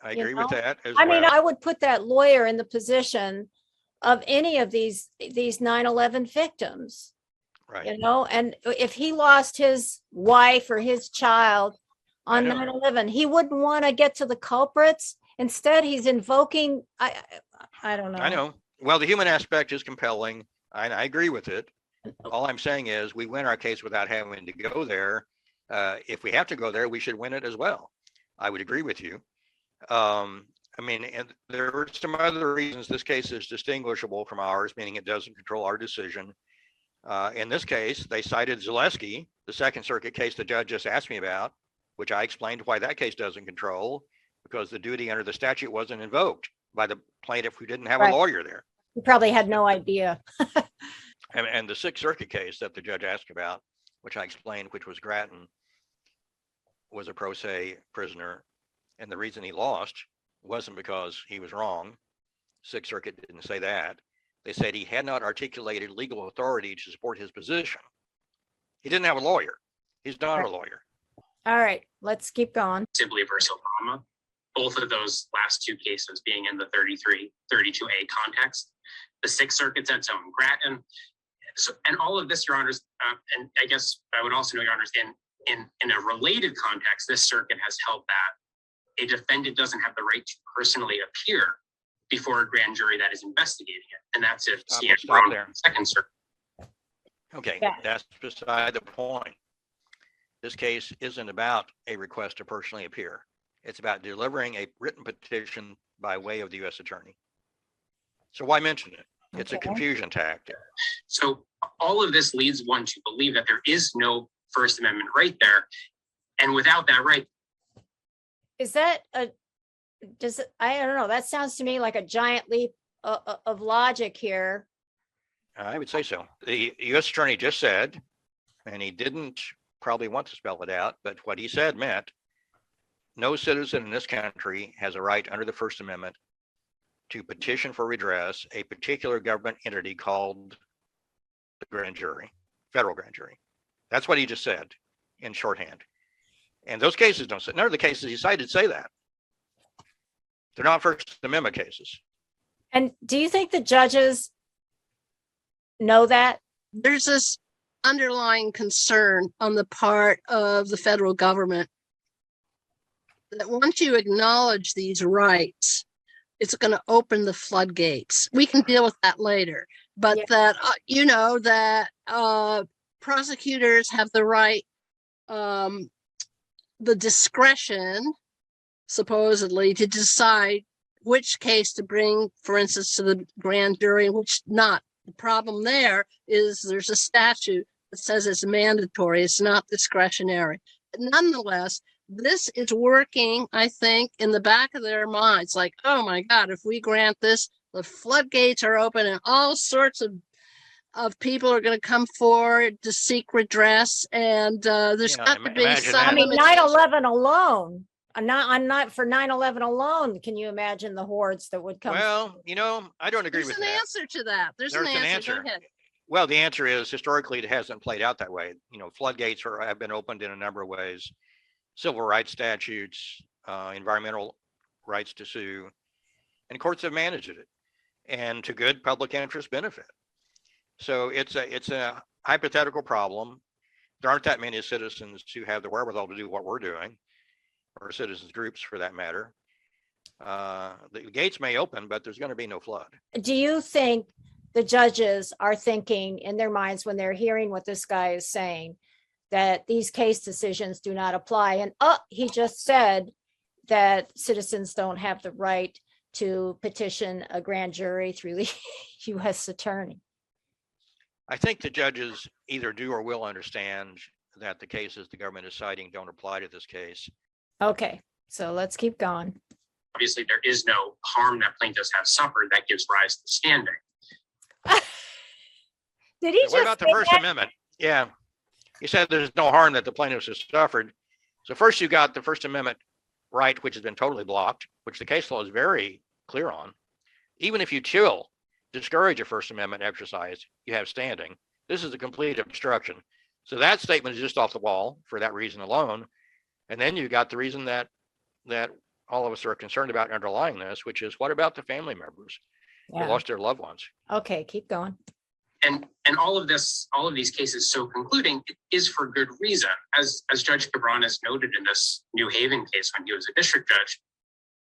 I agree with that as I well. mean, I would put that lawyer in the position of any of these 9/11 victims. Right. And if he lost his wife or his child on 9/11, he wouldn't want to get to the culprits. Instead, he's invoking, I don't know. I know. Well, the human aspect is compelling. I agree with it. All I'm saying is we win our case without having to go there. If we have to go there, we should win it as well. I would agree with you. I mean, and there are some other reasons this case is distinguishable from ours, meaning it doesn't control our decision. In this case, they cited Zaleski, the Second Circuit case the judge just asked me about, which I explained why that case doesn't control, because the duty under the statute wasn't invoked by the plaintiff who didn't have a lawyer there. He probably had no idea. And the Sixth Circuit case that the judge asked about, which I explained, which was Grattan, was a pro se prisoner. And the reason he lost wasn't because he was wrong. Sixth Circuit didn't say that. They said he had not articulated legal authority to support his position. He didn't have a lawyer. He's not a lawyer. All right, let's keep going. Sibley versus Obama, both of those last two cases being in the 32A context. The Sixth Circuit said so in Grattan. So, and all of this, Your Honors, and I guess I would also know, Your Honors, in a related context, this circuit has held that a defendant doesn't have the right to personally appear before a grand jury that is investigating it. And that's it. Stop there. Second Circuit. Okay, that's beside the point. This case isn't about a request to personally appear. It's about delivering a written petition by way of the U.S. Attorney. So why mention it? It's a confusion tactic. So all of this leads one to believe that there is no First Amendment right there. And without that right. Is that I don't know. That sounds to me like a giant leap of logic here. I would say so. The U.S. Attorney just said, and he didn't probably want to spell it out, but what he said meant no citizen in this country has a right under the First Amendment to petition for redress a particular government entity called the grand jury, federal grand jury. That's what he just said in shorthand. And those cases don't say, none of the cases he cited say that. They're not First Amendment cases. And do you think the judges know that? There's this underlying concern on the part of the federal government that once you acknowledge these rights, it's going to open the floodgates. We can deal with that later, but that, prosecutors have the right, the discretion, supposedly, to decide which case to bring, for instance, to the grand jury and which not. The problem there is there's a statute that says it's mandatory. It's not discretionary. But nonetheless, this is working, I think, in the back of their minds. Like, oh my God, if we grant this, the floodgates are open and all sorts of people are going to come forward to seek redress. And there's got to be some. I mean, 9/11 alone. I'm not for 9/11 alone. Can you imagine the hordes that would come? Well, I don't agree with that. There's an answer to that. There's an answer. Go ahead. Well, the answer is historically it hasn't played out that way. Floodgates have been opened in a number of ways. Civil rights statutes, environmental rights to sue, and courts have managed it, and to good public interest benefit. So it's a hypothetical problem. there aren't that many citizens who have the wherewithal to do what we're doing, or citizens groups for that matter. The gates may open, but there's going to be no flood. Do you think the judges are thinking in their minds when they're hearing what this guy is saying, that these case decisions do not apply? And he just said that citizens don't have the right to petition a grand jury through the U.S. attorney. I think the judges either do or will understand that the cases the government is citing don't apply to this case. Okay, so let's keep going. Obviously, there is no harm that plaintiffs have suffered that gives rise to standing. Did he What just about the say First that? Amendment? Yeah, he said there's no harm that the plaintiffs have suffered. So first you got the First Amendment right, which has been totally blocked, which the case law is very clear on. Even if you discourage a First Amendment exercise, you have standing. This is a complete obstruction. So that statement is just off the wall for that reason alone. And then you got the reason that all of us are concerned about underlying this, which is, what about the family members who Yeah. lost their loved ones? Okay, keep going. And all of these cases, so concluding, is for good reason. As Judge Gov't has noted in this New Haven case when he was a district judge,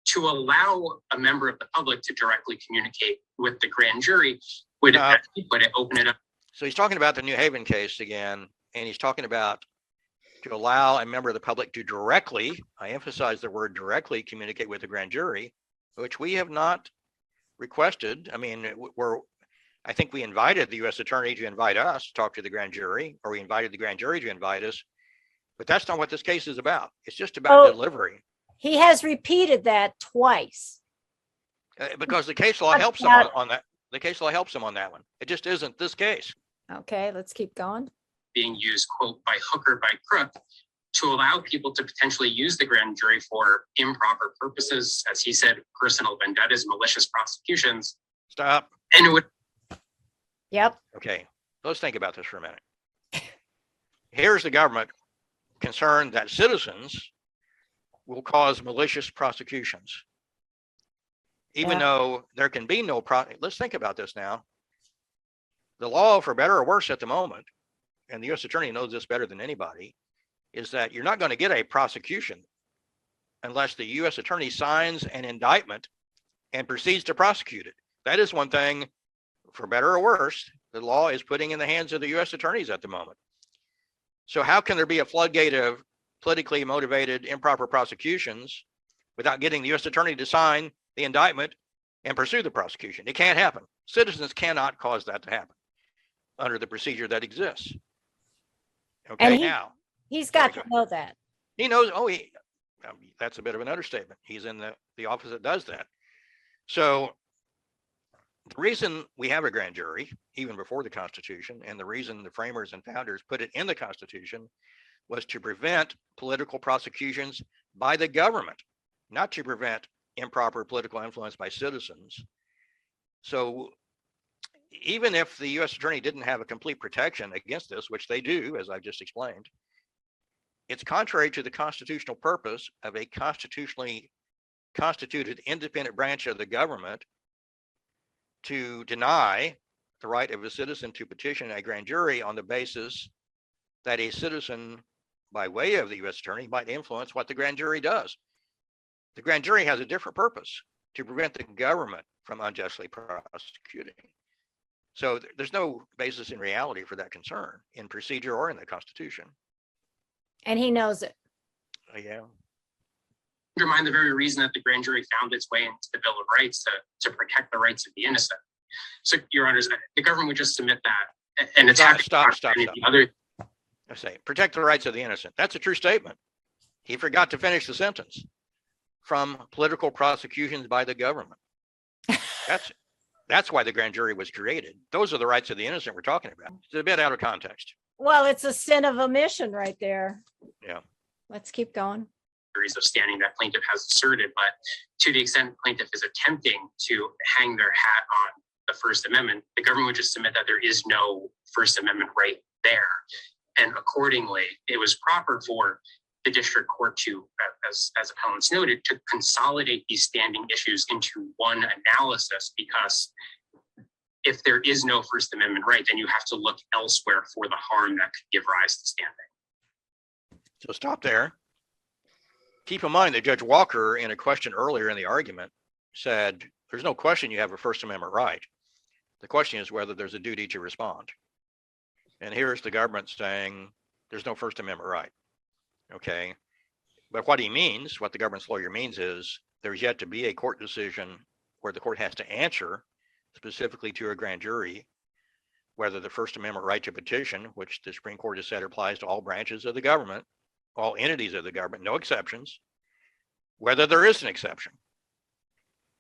to allow a member of the public to directly communicate with the grand jury would open it up. So he's talking about the New Haven case again, and he's talking about to allow a member of the public to directly, I emphasize the word directly, communicate with the grand jury, which we have not requested. I mean, I think we invited the U.S. attorney to invite us to talk to the grand jury, or we invited the grand jury to invite us, but that's not what this case is about. It's just about delivery. He has repeated that twice. Because the case law helps him on that. The case law helps him on that one. It just isn't this case. Okay, let's keep going. Being used, quote, by hook or by crook, to allow people to potentially use the grand jury for improper purposes, as he said, personal vendettas, malicious prosecutions. Stop. And it would. Yep. Okay, let's think about this for a minute. Here's the government concerned that citizens will cause malicious prosecutions. Even though there can be no let's think about this now. The law, for better or worse at the moment, and the U.S. attorney knows this better than anybody, is that you're not going to get a prosecution unless the U.S. attorney signs an indictment and proceeds to prosecute it. That is one thing, for better or worse, the law is putting in the hands of the U.S. attorneys at the moment. So how can there be a floodgate of politically motivated improper prosecutions without getting the U.S. attorney to sign the indictment and pursue the prosecution? It can't happen. Citizens cannot cause that to happen under the procedure that exists. Okay, now he's got to know that. he knows. That's a bit of an understatement. He's in the office that does that. So the reason we have a grand jury, even before the Constitution, and the reason the framers and founders put it in the Constitution, was to prevent political prosecutions by the government, not to prevent improper political influence by citizens. So even if the U.S. attorney didn't have a complete protection against this, which they do, as I've just explained, it's contrary to the constitutional purpose of a constitutionally constituted independent branch of the government to deny the right of a citizen to petition a grand jury on the basis that a citizen, by way of the U.S. attorney, might influence what the grand jury does. The grand jury has a different purpose: to prevent the government from unjustly prosecuting. So there's no basis in reality for that concern in procedure or in the Constitution. And he knows it. Yeah. Undermine the very reason that the grand jury found its way into the Bill of Rights to protect the rights of the innocent. So, Your Honors, the government would just submit that and attack. Stop. The other. I say, protect the rights of the innocent. That's a true statement. He forgot to finish the sentence. From political prosecutions by the government. That's why the grand jury was created. Those are the rights of the innocent we're talking about. It's a bit out of context. Well, it's a sin of omission right there. Yeah. Let's keep going. Of standing that plaintiff has asserted, but to the extent plaintiff is attempting to hang their hat on the First Amendment, the government would just submit that there is no First Amendment right there. And accordingly, it was proper for the district court to, as appellants noted, to consolidate these standing issues into one analysis, because if there is no First Amendment right, then you have to look elsewhere for the harm that could give rise to standing. So stop there. Keep in mind that Judge Walker, in a question earlier in the argument, said there's no question you have a First Amendment right. The question is whether there's a duty to respond. And here's the government saying there's no First Amendment right. Okay. But what he means, what the government's lawyer means is there's yet to be a court decision where the court has to answer specifically to a grand jury whether the First Amendment right to petition, which the Supreme Court has said applies to all branches of the government, all entities of the government, no exceptions, whether there is an exception.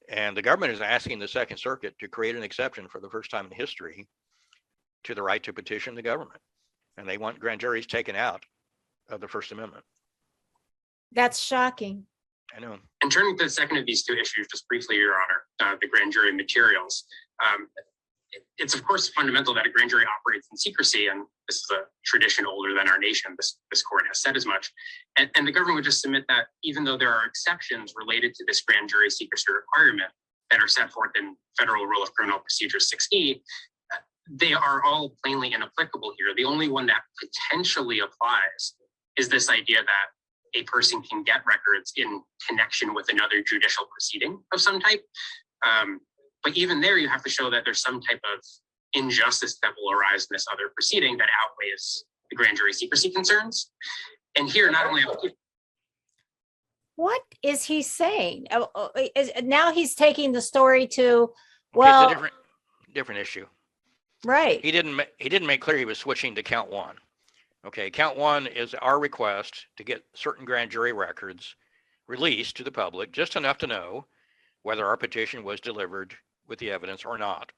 And the government is asking the Second Circuit to create an exception for the first time in history to the right to petition the government. And they want grand juries taken out of the First Amendment. That's shocking. I know. And turning to the second of these two issues, just briefly, Your Honor, the grand jury materials. It's of course fundamental that a grand jury operates in secrecy, and this is a tradition older than our nation. This court has said as much. And the government would just submit that even though there are exceptions related to this grand jury secrecy requirement that are set forth in Federal Rule of Criminal Procedure 6E, they are all plainly inapplicable here. The only one that potentially applies is this idea that a person can get records in connection with another judicial proceeding of some type. But even there, you have to show that there's some type of injustice that will arise in this other proceeding that outweighs the grand jury secrecy concerns. And here, not only What is he saying? Now he's taking the story to, well, It's a different issue. right. He didn't make clear he was switching to count one. Okay, count one is our request to get certain grand jury records released to the public, just enough to know whether our petition was delivered with the evidence or not.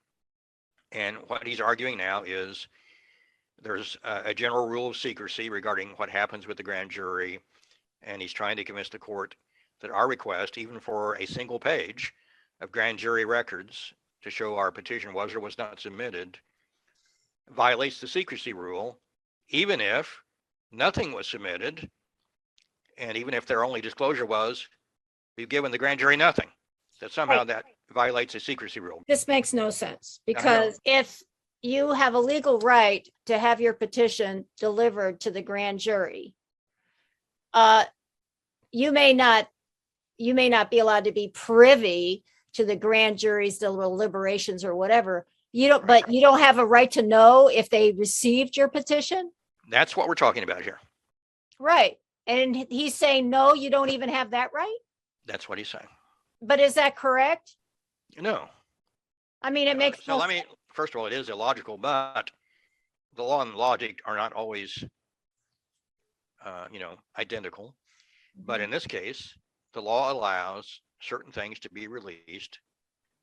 And what he's arguing now is there's a general rule of secrecy regarding what happens with the grand jury. And he's trying to convince the court that our request, even for a single page of grand jury records to show our petition was or was not submitted, violates the secrecy rule, even if nothing was submitted. And even if their only disclosure was, we've given the grand jury nothing, that somehow Right. that violates the secrecy rule. This makes no sense because if you have a legal right to have your petition delivered to the grand jury, you may not be allowed to be privy to the grand jury's deliberations or whatever. But you don't have a right to know if they received your petition. That's what we're talking about here. Right. And he's saying, no, you don't even have that right. That's what he's saying. But is that correct? No. I mean, it makes So no let me, first of all, it is illogical, but the law and logic are not always, identical. But in this case, the law allows certain things to be released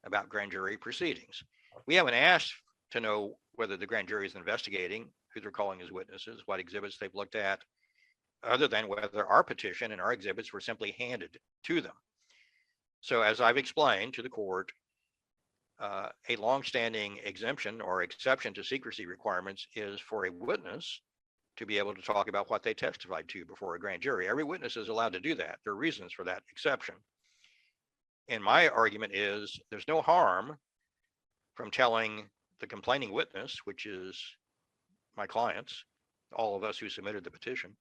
about grand jury proceedings. We haven't asked to know whether the grand jury is investigating, who they're calling as witnesses, what exhibits they've looked at, other than whether our petition and our exhibits were simply handed to them. So as I've explained to the court, a longstanding exemption or exception to secrecy requirements is for a witness to be able to talk about what they testified to before a grand jury. Every witness is allowed to do that. There are reasons for that exception. And my argument is there's no harm from telling the complaining witness, which is my clients, all of us who submitted the petition,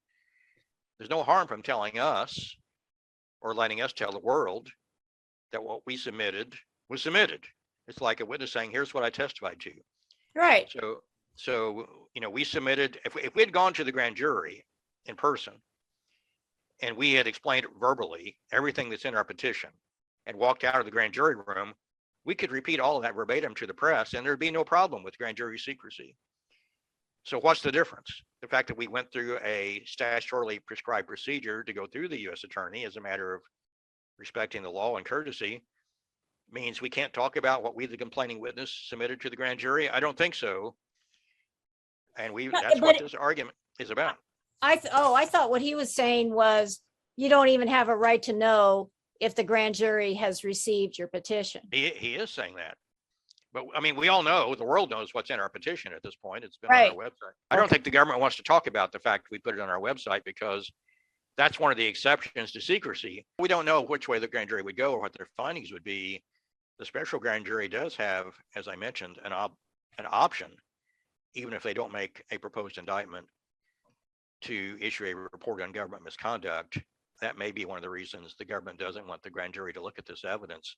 there's no harm from telling us or letting us tell the world that what we submitted was submitted. It's like a witness saying, here's what I testified to. right. So we submitted, if we had gone to the grand jury in person and we had explained verbally everything that's in our petition and walked out of the grand jury room, we could repeat all of that verbatim to the press and there'd be no problem with grand jury secrecy. So what's the difference? The fact that we went through a statutorily prescribed procedure to go through the U.S. attorney as a matter of respecting the law and courtesy means we can't talk about what we, the complaining witness, submitted to the grand jury? I don't think so. And that's what this argument is about. I thought what he was saying was you don't even have a right to know if the grand jury has received your petition. He is saying that. But I mean, we all know, the world knows what's in our petition at this point. It's been Right. on our website. I don't think the government wants to talk about the fact we put it on our website because that's one of the exceptions to secrecy. We don't know which way the grand jury would go or what their findings would be the special grand jury does have, as I mentioned, an option, even if they don't make a proposed indictment, to issue a report on government misconduct. That may be one of the reasons the government doesn't want the grand jury to look at this evidence,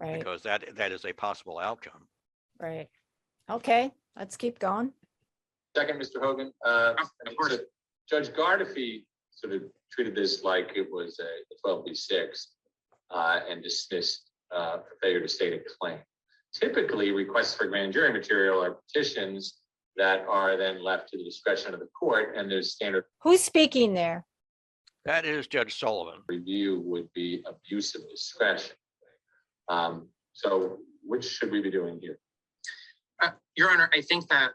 Right, because that is a possible outcome. right. Okay, let's keep going. Second, Mr. Hogan. Of course. Judge Gardefee sort of treated this like it was a 12B6 and dismissed for failure to state a claim. Typically, requests for grand jury material are petitions that are then left to the discretion of the court, and there's standard Who's speaking there? That is Judge Sullivan. review would be abuse of discretion. So which should we be doing here? Your Honor, I think that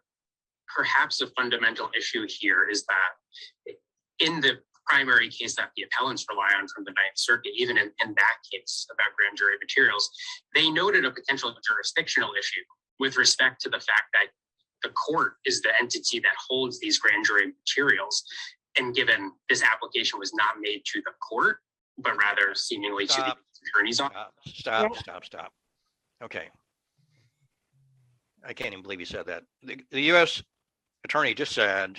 perhaps a fundamental issue here is that in the primary case that the appellants rely on from the Ninth Circuit, even in that case about grand jury materials, they noted a potential jurisdictional issue with respect to the fact that the court is the entity that holds these grand jury materials. And given this application was not made to the court, but rather seemingly to the attorney's office. Stop. Okay. I can't even believe he said that. The U.S. attorney just said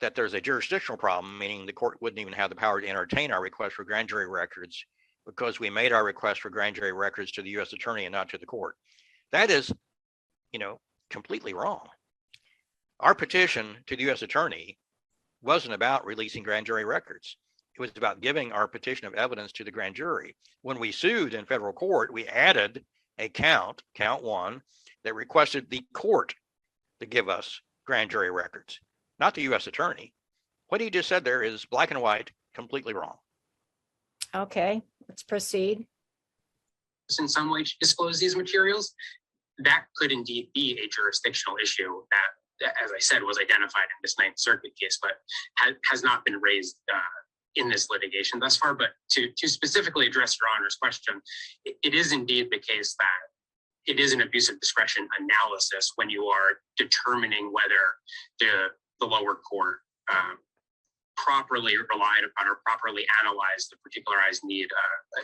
that there's a jurisdictional problem, meaning the court wouldn't even have the power to entertain our request for grand jury records because we made our request for grand jury records to the U.S. attorney and not to the court. That is, completely wrong. Our petition to the U.S. attorney wasn't about releasing grand jury records. It was about giving our petition of evidence to the grand jury. When we sued in federal court, we added a count 1, that requested the court to give us grand jury records, not the U.S. attorney. What he just said there is black and white, completely wrong. Okay, let's proceed. In some way to disclose these materials, that could indeed be a jurisdictional issue that, as I said, was identified in this Ninth Circuit case, but has not been raised in this litigation thus far. But to specifically address Your Honor's question, it is indeed the case that it is an abuse of discretion analysis when you are determining whether the lower court properly relied upon or properly analyzed the particularized need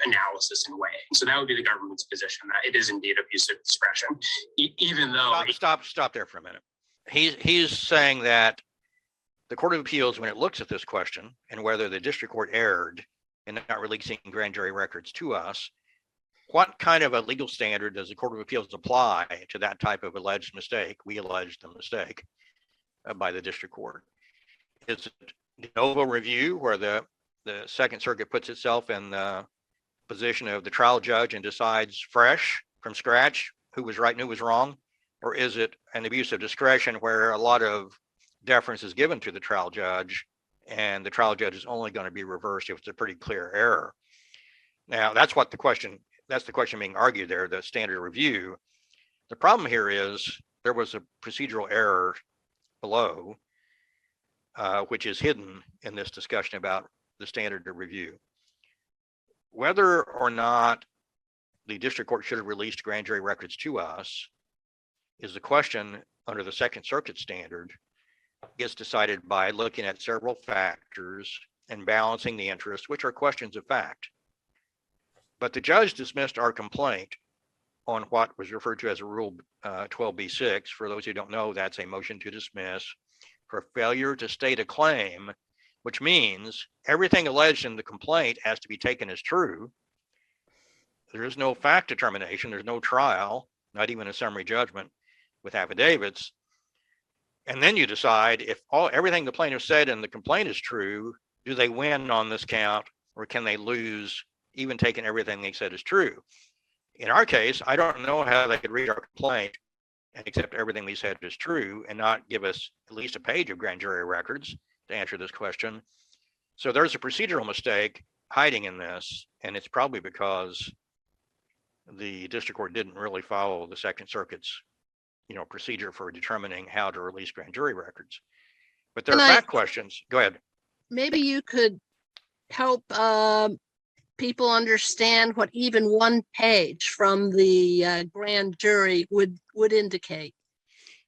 analysis and way. And so that would be the government's position that it is indeed abuse of discretion, even though. Stop there for a minute. He's saying that the Court of Appeals, when it looks at this question and whether the district court erred in not releasing grand jury records to us, what kind of a legal standard does the Court of Appeals apply to that type of alleged mistake? We alleged the mistake by the district court. Is it de novo review, where the Second Circuit puts itself in the position of the trial judge and decides fresh from scratch who was right and who was wrong? Or is it an abuse of discretion where a lot of deference is given to the trial judge and the trial judge is only going to be reversed if it's a pretty clear error? Now, that's the question being argued there, the standard review. The problem here is there was a procedural error below, which is hidden in this discussion about the standard of review. Whether or not the district court should have released grand jury records to us is the question under the Second Circuit standard. Gets decided by looking at several factors and balancing the interests, which are questions of fact. But the judge dismissed our complaint on what was referred to as a Rule 12b6. For those who don't know, that's a motion to dismiss for failure to state a claim, which means everything alleged in the complaint has to be taken as true. There is no fact determination. There's no trial, not even a summary judgment with affidavits. And then you decide if everything the plaintiff said in the complaint is true, do they win on this count, or can they lose even taking everything they said is true? In our case, I don't know how they could read our complaint and accept everything we said is true and not give us at least a page of grand jury records to answer this question. So there's a procedural mistake hiding in this, and it's probably because the district court didn't really follow the Second Circuit's procedure for determining how to release grand jury records. But there are fact questions. Go ahead. Maybe you could help people understand what even one page from the grand jury would indicate.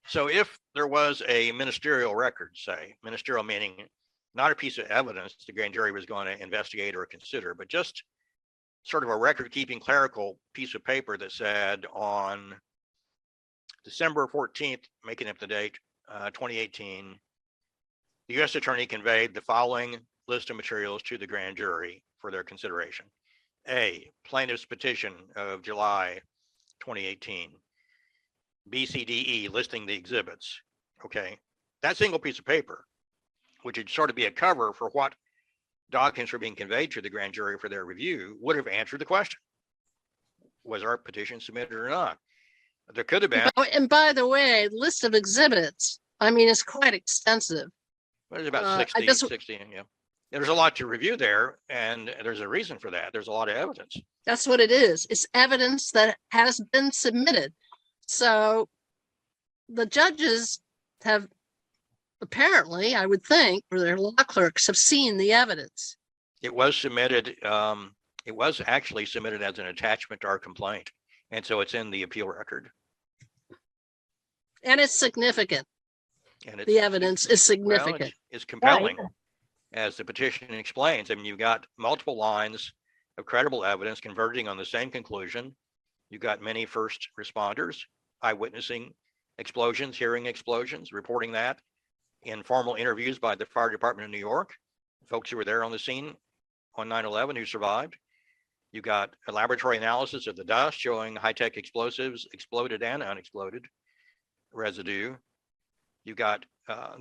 So if there was a ministerial record, say, ministerial meaning not a piece of evidence the grand jury was going to investigate or consider, but just sort of a record-keeping clerical piece of paper that said on December 14th, making up the date, 2018, the U.S. Attorney conveyed the following list of materials to the grand jury for their consideration. A, plaintiff's petition of July 2018. B, C, D, E, listing the exhibits. Okay, that single piece of paper, which would sort of be a cover for what documents were being conveyed to the grand jury for their review, would have answered the question. Was our petition submitted or not? There could have been. Oh, and by the way, list of exhibits, I mean, it's quite extensive. There's about I 60, just- 60, yeah. There's a lot to review there, and there's a reason for that. There's a lot of evidence. That's what it is. It's evidence that has been submitted. So the judges have apparently, I would think, or their law clerks have seen the evidence. It was submitted, it was actually submitted as an attachment to our complaint. And so it's in the appeal record. And it's significant. And it's, The evidence is well, significant. it's compelling, as the petition explains. I mean, you've got multiple lines of credible evidence converging on the same conclusion. You've got many first responders, eyewitnessing explosions, hearing explosions, reporting that, informal interviews by the fire department of New York, folks who were there on the scene on 9/11 who survived. You got a laboratory analysis of the dust showing high-tech explosives, exploded and unexploded residue. You got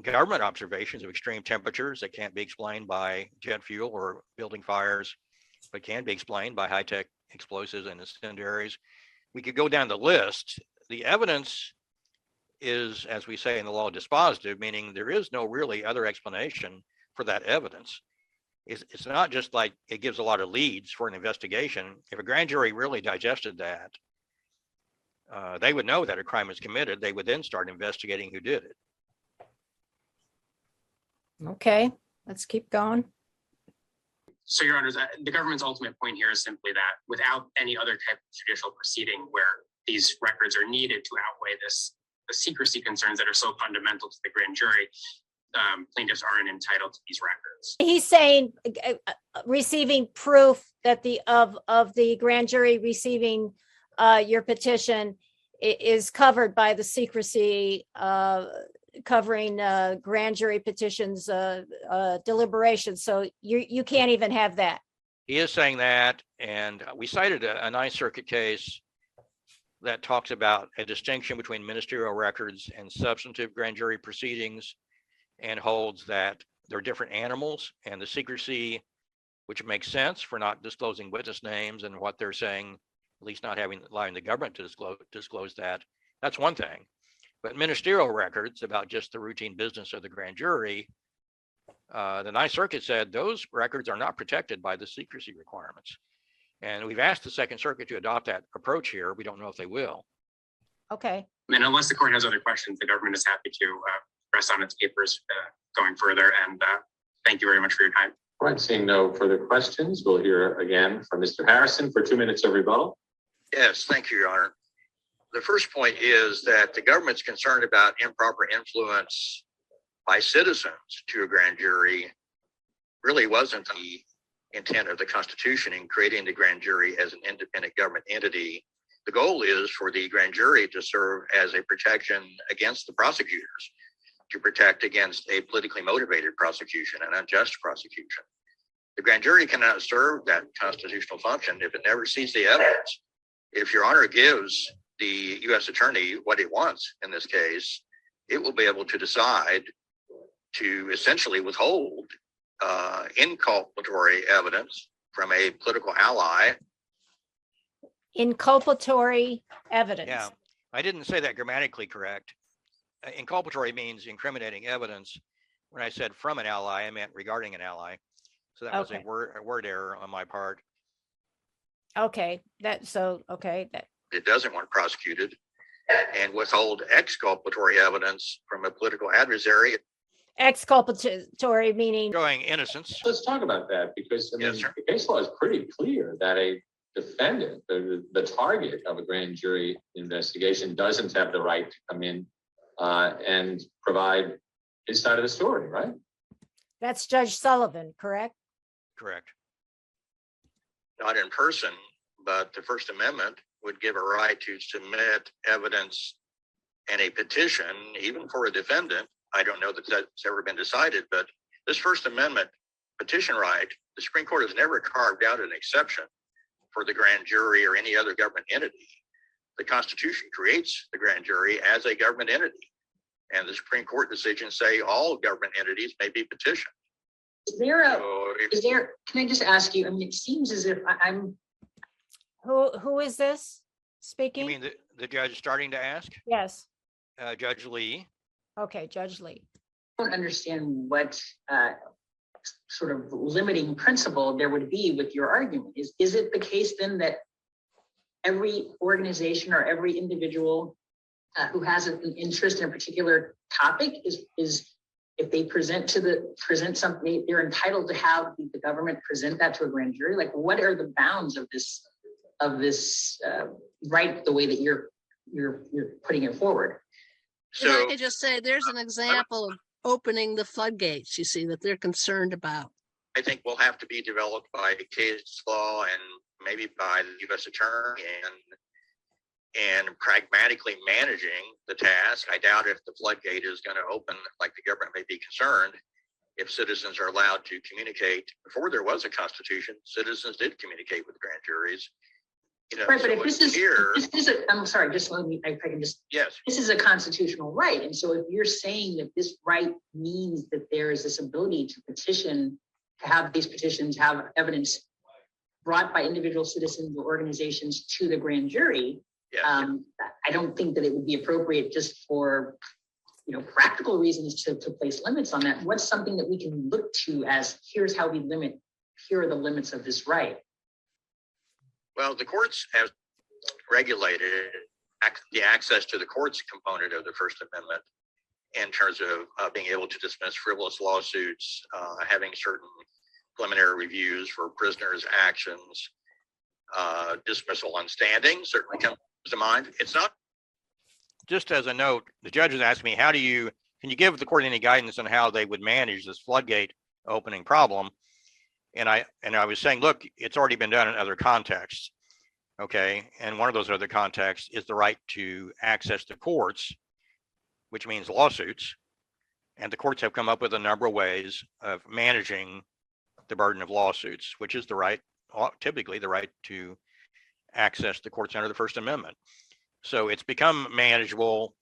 government observations of extreme temperatures that can't be explained by jet fuel or building fires, but can be explained by high-tech explosives and incendiaries. We could go down the list. The evidence is, as we say in the law, dispositive, meaning there is no really other explanation for that evidence. It's not just like it gives a lot of leads for an investigation. If a grand jury really digested that, they would know that a crime was committed. They would then start investigating who did it. Okay, let's keep going. So, Your Honors, the government's ultimate point here is simply that without any other type of judicial proceeding where these records are needed to outweigh the secrecy concerns that are so fundamental to the grand jury, plaintiffs aren't entitled to these records. He's saying receiving proof that of the grand jury receiving your petition is covered by the secrecy covering grand jury petitions deliberations. So you can't even have that. He is saying that, and we cited a Ninth Circuit case that talks about a distinction between ministerial records and substantive grand jury proceedings, and holds that they're different animals, and the secrecy, which makes sense for not disclosing witness names and what they're saying, at least not allowing the government to disclose that. That's one thing. But ministerial records about just the routine business of the grand jury, the Ninth Circuit said those records are not protected by the secrecy requirements. And we've asked the Second Circuit to adopt that approach here. We don't know if they will. Okay. And unless the court has other questions, the government is happy to rest on its papers going further. And thank you very much for your time. All right, seeing no further questions, we'll hear again from Mr. Harrison for 2 minutes of rebuttal. Yes, thank you, Your Honor. The first point is that the government's concerned about improper influence by citizens to a grand jury really wasn't the intent of the Constitution in creating the grand jury as an independent government entity. The goal is for the grand jury to serve as a protection against the prosecutors, to protect against a politically motivated prosecution, an unjust prosecution. The grand jury cannot serve that constitutional function if it never sees the evidence. If Your Honor gives the U.S. Attorney what it wants in this case, it will be able to decide to essentially withhold inculpatory evidence from a political ally. Inculpatory evidence. Yeah, I didn't say that grammatically correct. Inculpatory means incriminating evidence. When I said from an ally, I meant regarding an ally. So that was Okay. a word error on my part. Okay, that It doesn't want prosecuted, and withhold exculpatory evidence from a political adversary exculpatory meaning showing innocence. Let's talk about that, because I mean, Yes, sir. the case law is pretty clear that a defendant, the target of a grand jury investigation, doesn't have the right to come in and provide his side of the story, right? that's Judge Sullivan, correct? Correct. not in person, but the First Amendment would give a right to submit evidence and a petition, even for a defendant. I don't know that that's ever been decided, but this First Amendment petition right, the Supreme Court has never carved out an exception for the grand jury or any other government entity. The Constitution creates the grand jury as a government entity, and the Supreme Court decisions say all government entities may be petitioned. Can I just ask you, I mean, it seems as if I'm, Who is this You speaking? mean the judge is starting to ask? Yes. Judge Lee. Okay, Judge Lee. I don't understand what sort of limiting principle there would be with your argument. Is it the case then that every organization or every individual who has an interest in a particular topic is if they present something, they're entitled to have the government present that to a grand jury? Like, what are the bounds of this right, the way that you're putting it forward? If I So could just say, there's an example of opening the floodgates, you see, that they're concerned about. I think will have to be developed by case law and maybe by the U.S. attorney and pragmatically managing the task. I doubt if the floodgate is going to open like the government may be concerned. If citizens are allowed to communicate, before there was a constitution, citizens did communicate with grand juries. You know, Right, but so if this it's is, here, I'm sorry, just let me, if I can just, yes, this is a constitutional right. And so if you're saying that this right means that there is this ability to petition, to have these petitions, have evidence brought by individual citizens or organizations to the grand jury, yes. I don't think that it would be appropriate just for, practical reasons to place limits on that. What's something that we can look to as, here's how we limit, here are the limits of this right? Well, the courts have regulated the access to the courts component of the First Amendment in terms of being able to dismiss frivolous lawsuits, having certain preliminary reviews for prisoners' actions, dismissal on standing certainly comes to mind. It's not. Just as a note, the judge has asked me, can you give the court any guidance on how they would manage this floodgate opening problem? And I was saying, look, it's already been done in other contexts. Okay. And one of those other contexts is the right to access the courts, which means lawsuits. And the courts have come up with a number of ways of managing the burden of lawsuits, which is the right, typically the right to access the courts under the First Amendment. So it's become manageable,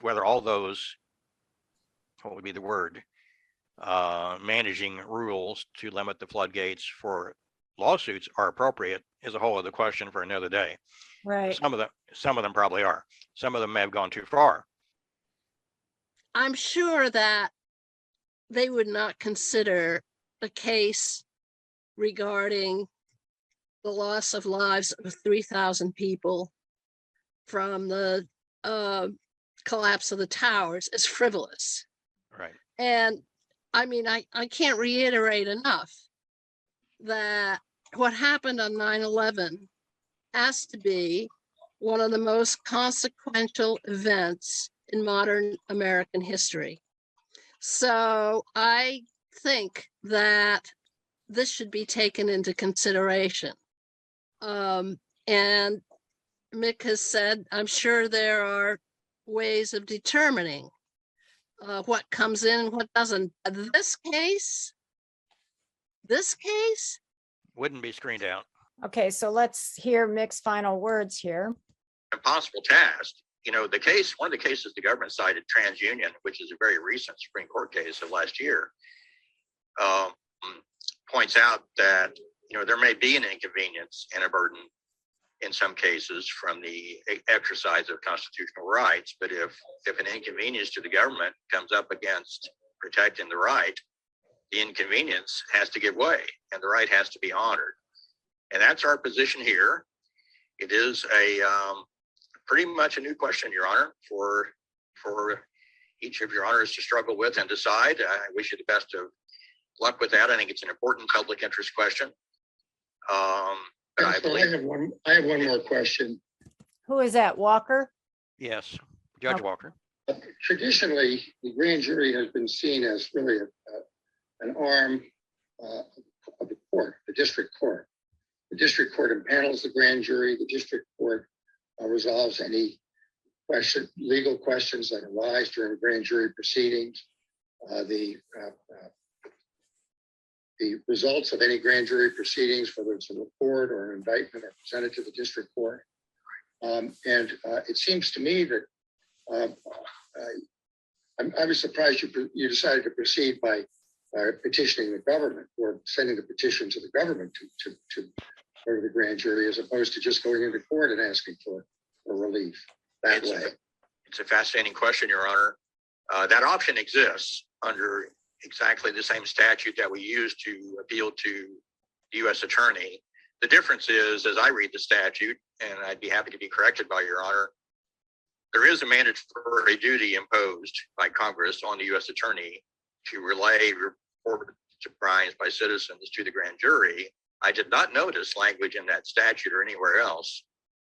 whether all those, what would be the word, managing rules to limit the floodgates for lawsuits are appropriate is a whole other question for another day. Right. Some of them probably are. Some of them may have gone too far. I'm sure that they would not consider a case regarding the loss of lives of 3,000 people from the collapse of the towers as frivolous. Right. And I mean, I can't reiterate enough that what happened on 9/11 has to be one of the most consequential events in modern American history. So I think that this should be taken into consideration. And Mick has said, I'm sure there are ways of determining what comes in and what doesn't. This case Wouldn't be screened out. Okay, so let's hear Mick's final words here. Impossible task. You know, one of the cases the government cited, TransUnion, which is a very recent Supreme Court case of last year, points out that, there may be an inconvenience and a burden in some cases from the exercise of constitutional rights. But if an inconvenience to the government comes up against protecting the right, the inconvenience has to give way and the right has to be honored. And that's our position here. It is a pretty much a new question, Your Honor, for each of Your Honors to struggle with and decide. I wish you the best of luck with that. I think it's an important public interest question. But I believe, I have one more question. Who is that, Walker? yes, Judge Walker. Traditionally, the grand jury has been seen as really an arm of the court, the district court. The district court impanels the grand jury. The district court resolves any legal questions that arise during grand jury proceedings. The results of any grand jury proceedings, whether it's a report or an indictment, are presented to the district court. It seems to me that I was surprised you decided to proceed by petitioning the government, or sending the petition to the government to go to the grand jury, as opposed to just going into court and asking for relief that way. It's a fascinating question, Your Honor. That option exists under exactly the same statute that we use to appeal to the U.S. Attorney. The difference is, as I read the statute, and I'd be happy to be corrected by Your Honor, there is a mandatory duty imposed by Congress on the U.S. Attorney to relay reports of crimes by citizens to the grand jury. I did not notice language in that statute or anywhere else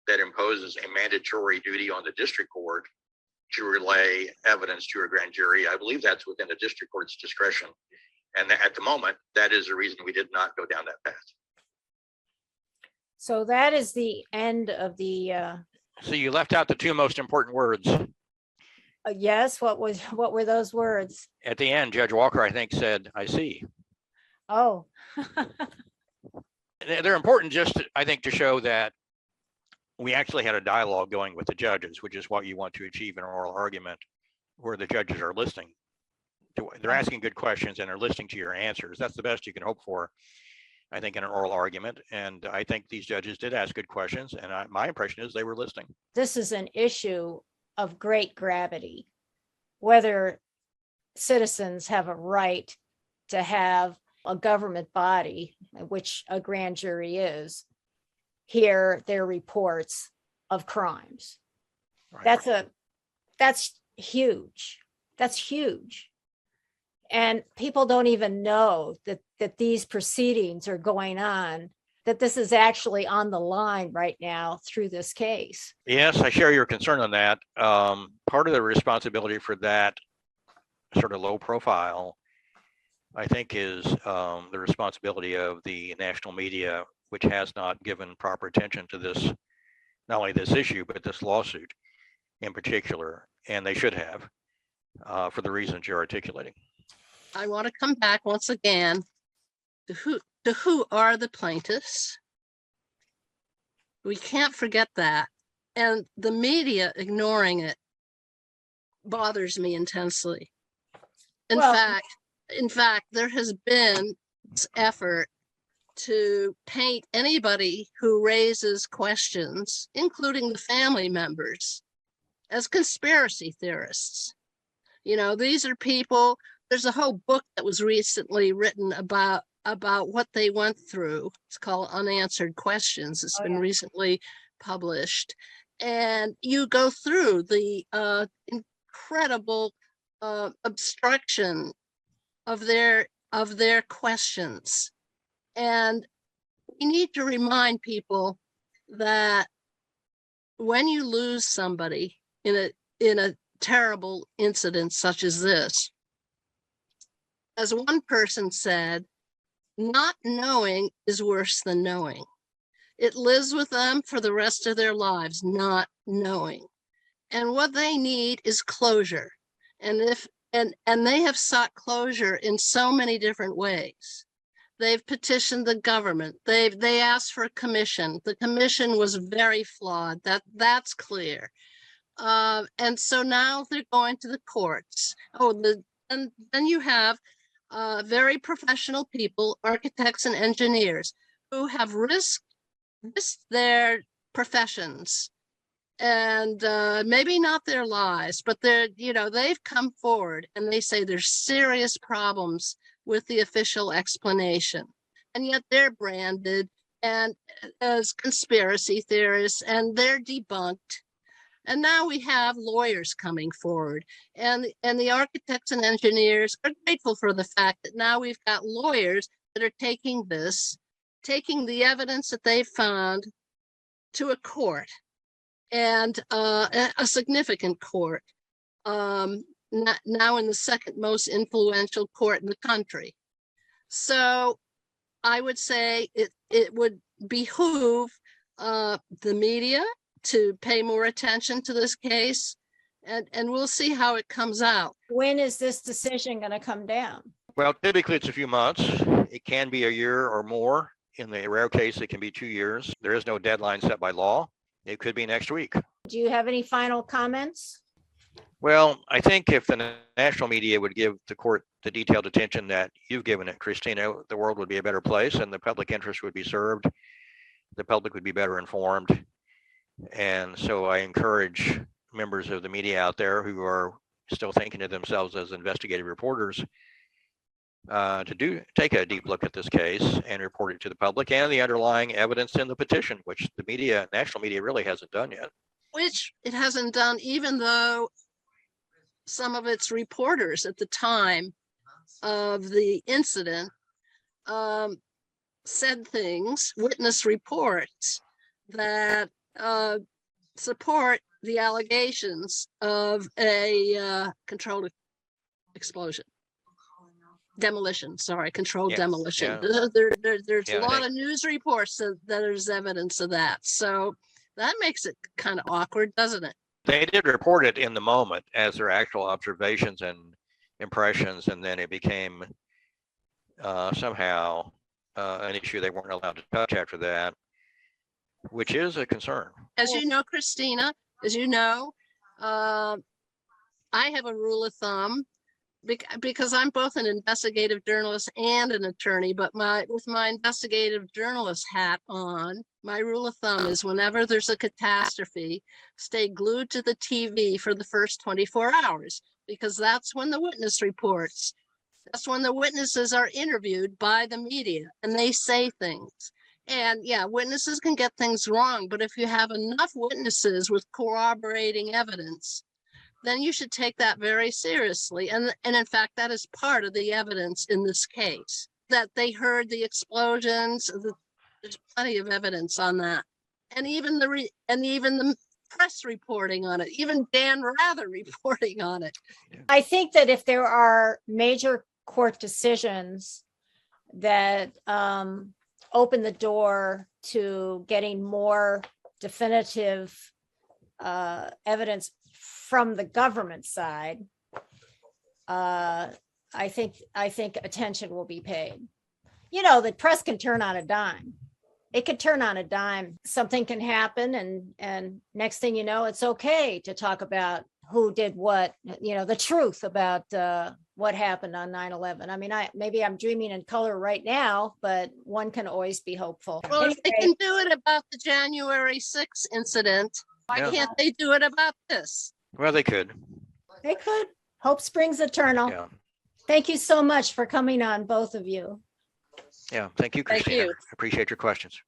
that imposes a mandatory duty on the district court to relay evidence to a grand jury. I believe that's within the district court's discretion. And at the moment, that is the reason we did not go down that path. So that is the end of the, So you left out the two most important words. yes, what were those words? At the end, Judge Walker, I think, said, "I see." Oh, They're important just, I think, to show that we actually had a dialogue going with the judges, which is what you want to achieve in an oral argument, where the judges are listening. They're asking good questions and are listening to your answers. That's the best you can hope for, I think, in an oral argument. And I think these judges did ask good questions. And my impression is they were listening. this is an issue of great gravity, whether citizens have a right to have a government body, which a grand jury is, hear their reports of crimes. Right. That's huge. That's huge. And people don't even know that these proceedings are going on, that this is actually on the line right now through this case. Yes, I share your concern on that. Part of the responsibility for that sort of low profile, I think, is the responsibility of the national media, which has not given proper attention to this, not only this issue, but this lawsuit in particular. And they should have, for the reasons you're articulating. I want to come back once again to who are the plaintiffs. We can't forget that. And the media ignoring it bothers me intensely. In fact, there has been this effort to paint anybody who raises questions, including the family members, as conspiracy theorists. You know, these are people, there's a whole book that was recently written about what they went through. It's called Unanswered Questions. It's been recently published. And you go through the incredible obstruction of their questions. And we need to remind people that when you lose somebody in a terrible incident such as this, as one person said, not knowing is worse than knowing. It lives with them for the rest of their lives, not knowing. And what they need is closure. And they have sought closure in so many different ways. They've petitioned the government. They asked for a commission. The commission was very flawed. That's clear. And so now they're going to the courts. And then you have very professional people, architects and engineers, who have risked their professions and maybe not their lives, but they've come forward and they say there's serious problems with the official explanation, and yet they're branded and as conspiracy theorists, and they're debunked. And now we have lawyers coming forward, and the architects and engineers are grateful for the fact that now we've got lawyers that are taking the evidence that they found to a court, and a significant court, now in the second most influential court in the country. So I would say it would behoove the media to pay more attention to this case, and we'll see how it comes out. When is this decision going to come down? Well, typically it's a few months. It can be a year or more. In the rare case, it can be 2 years. There is no deadline set by law. It could be next week. Do you have any final comments? Well, I think if the national media would give the court the detailed attention that you've given it, Christina, the world would be a better place and the public interest would be served. The public would be better informed. And so I encourage members of the media out there who are still thinking of themselves as investigative reporters to take a deep look at this case and report it to the public and the underlying evidence in the petition, which the media, national media, really hasn't done yet. Which it hasn't done, even though some of its reporters at the time of the incident said things, witness reports that support the allegations of a controlled explosion. Demolition, sorry, controlled demolition. Yeah. There's a lot of news reports that there's evidence of that. So that makes it kind of awkward, doesn't it? They did report it in the moment as their actual observations and impressions, and then it became somehow an issue they weren't allowed to touch after that, which is a concern. As you know, Christina, as you know, I have a rule of thumb because I'm both an investigative journalist and an attorney, but with my investigative journalist hat on, my rule of thumb is whenever there's a catastrophe, stay glued to the TV for the first 24 hours, because that's when the witness reports. That's when the witnesses are interviewed by the media and they say things. And yeah, witnesses can get things wrong, but if you have enough witnesses with corroborating evidence, then you should take that very seriously. And in fact, that is part of the evidence in this case, that they heard the explosions. There's plenty of evidence on that. And even the press reporting on it, even Dan Rather reporting on it. I think that if there are major court decisions that open the door to getting more definitive evidence from the government side, I think attention will be paid. You know, the press can turn on a dime. It could turn on a dime. Something can happen, and next thing you know, it's okay to talk about who did what, you know, the truth about what happened on 9/11. I mean, maybe I'm dreaming in color right now, but one can always be hopeful. Well, if they can do it about the January 6th incident, why can't they do it about this? Well, they could. They could. Hope springs eternal. Yeah. Thank you so much for coming on, both of you. Yeah. Thank you, Thank Christina. you. I appreciate your questions.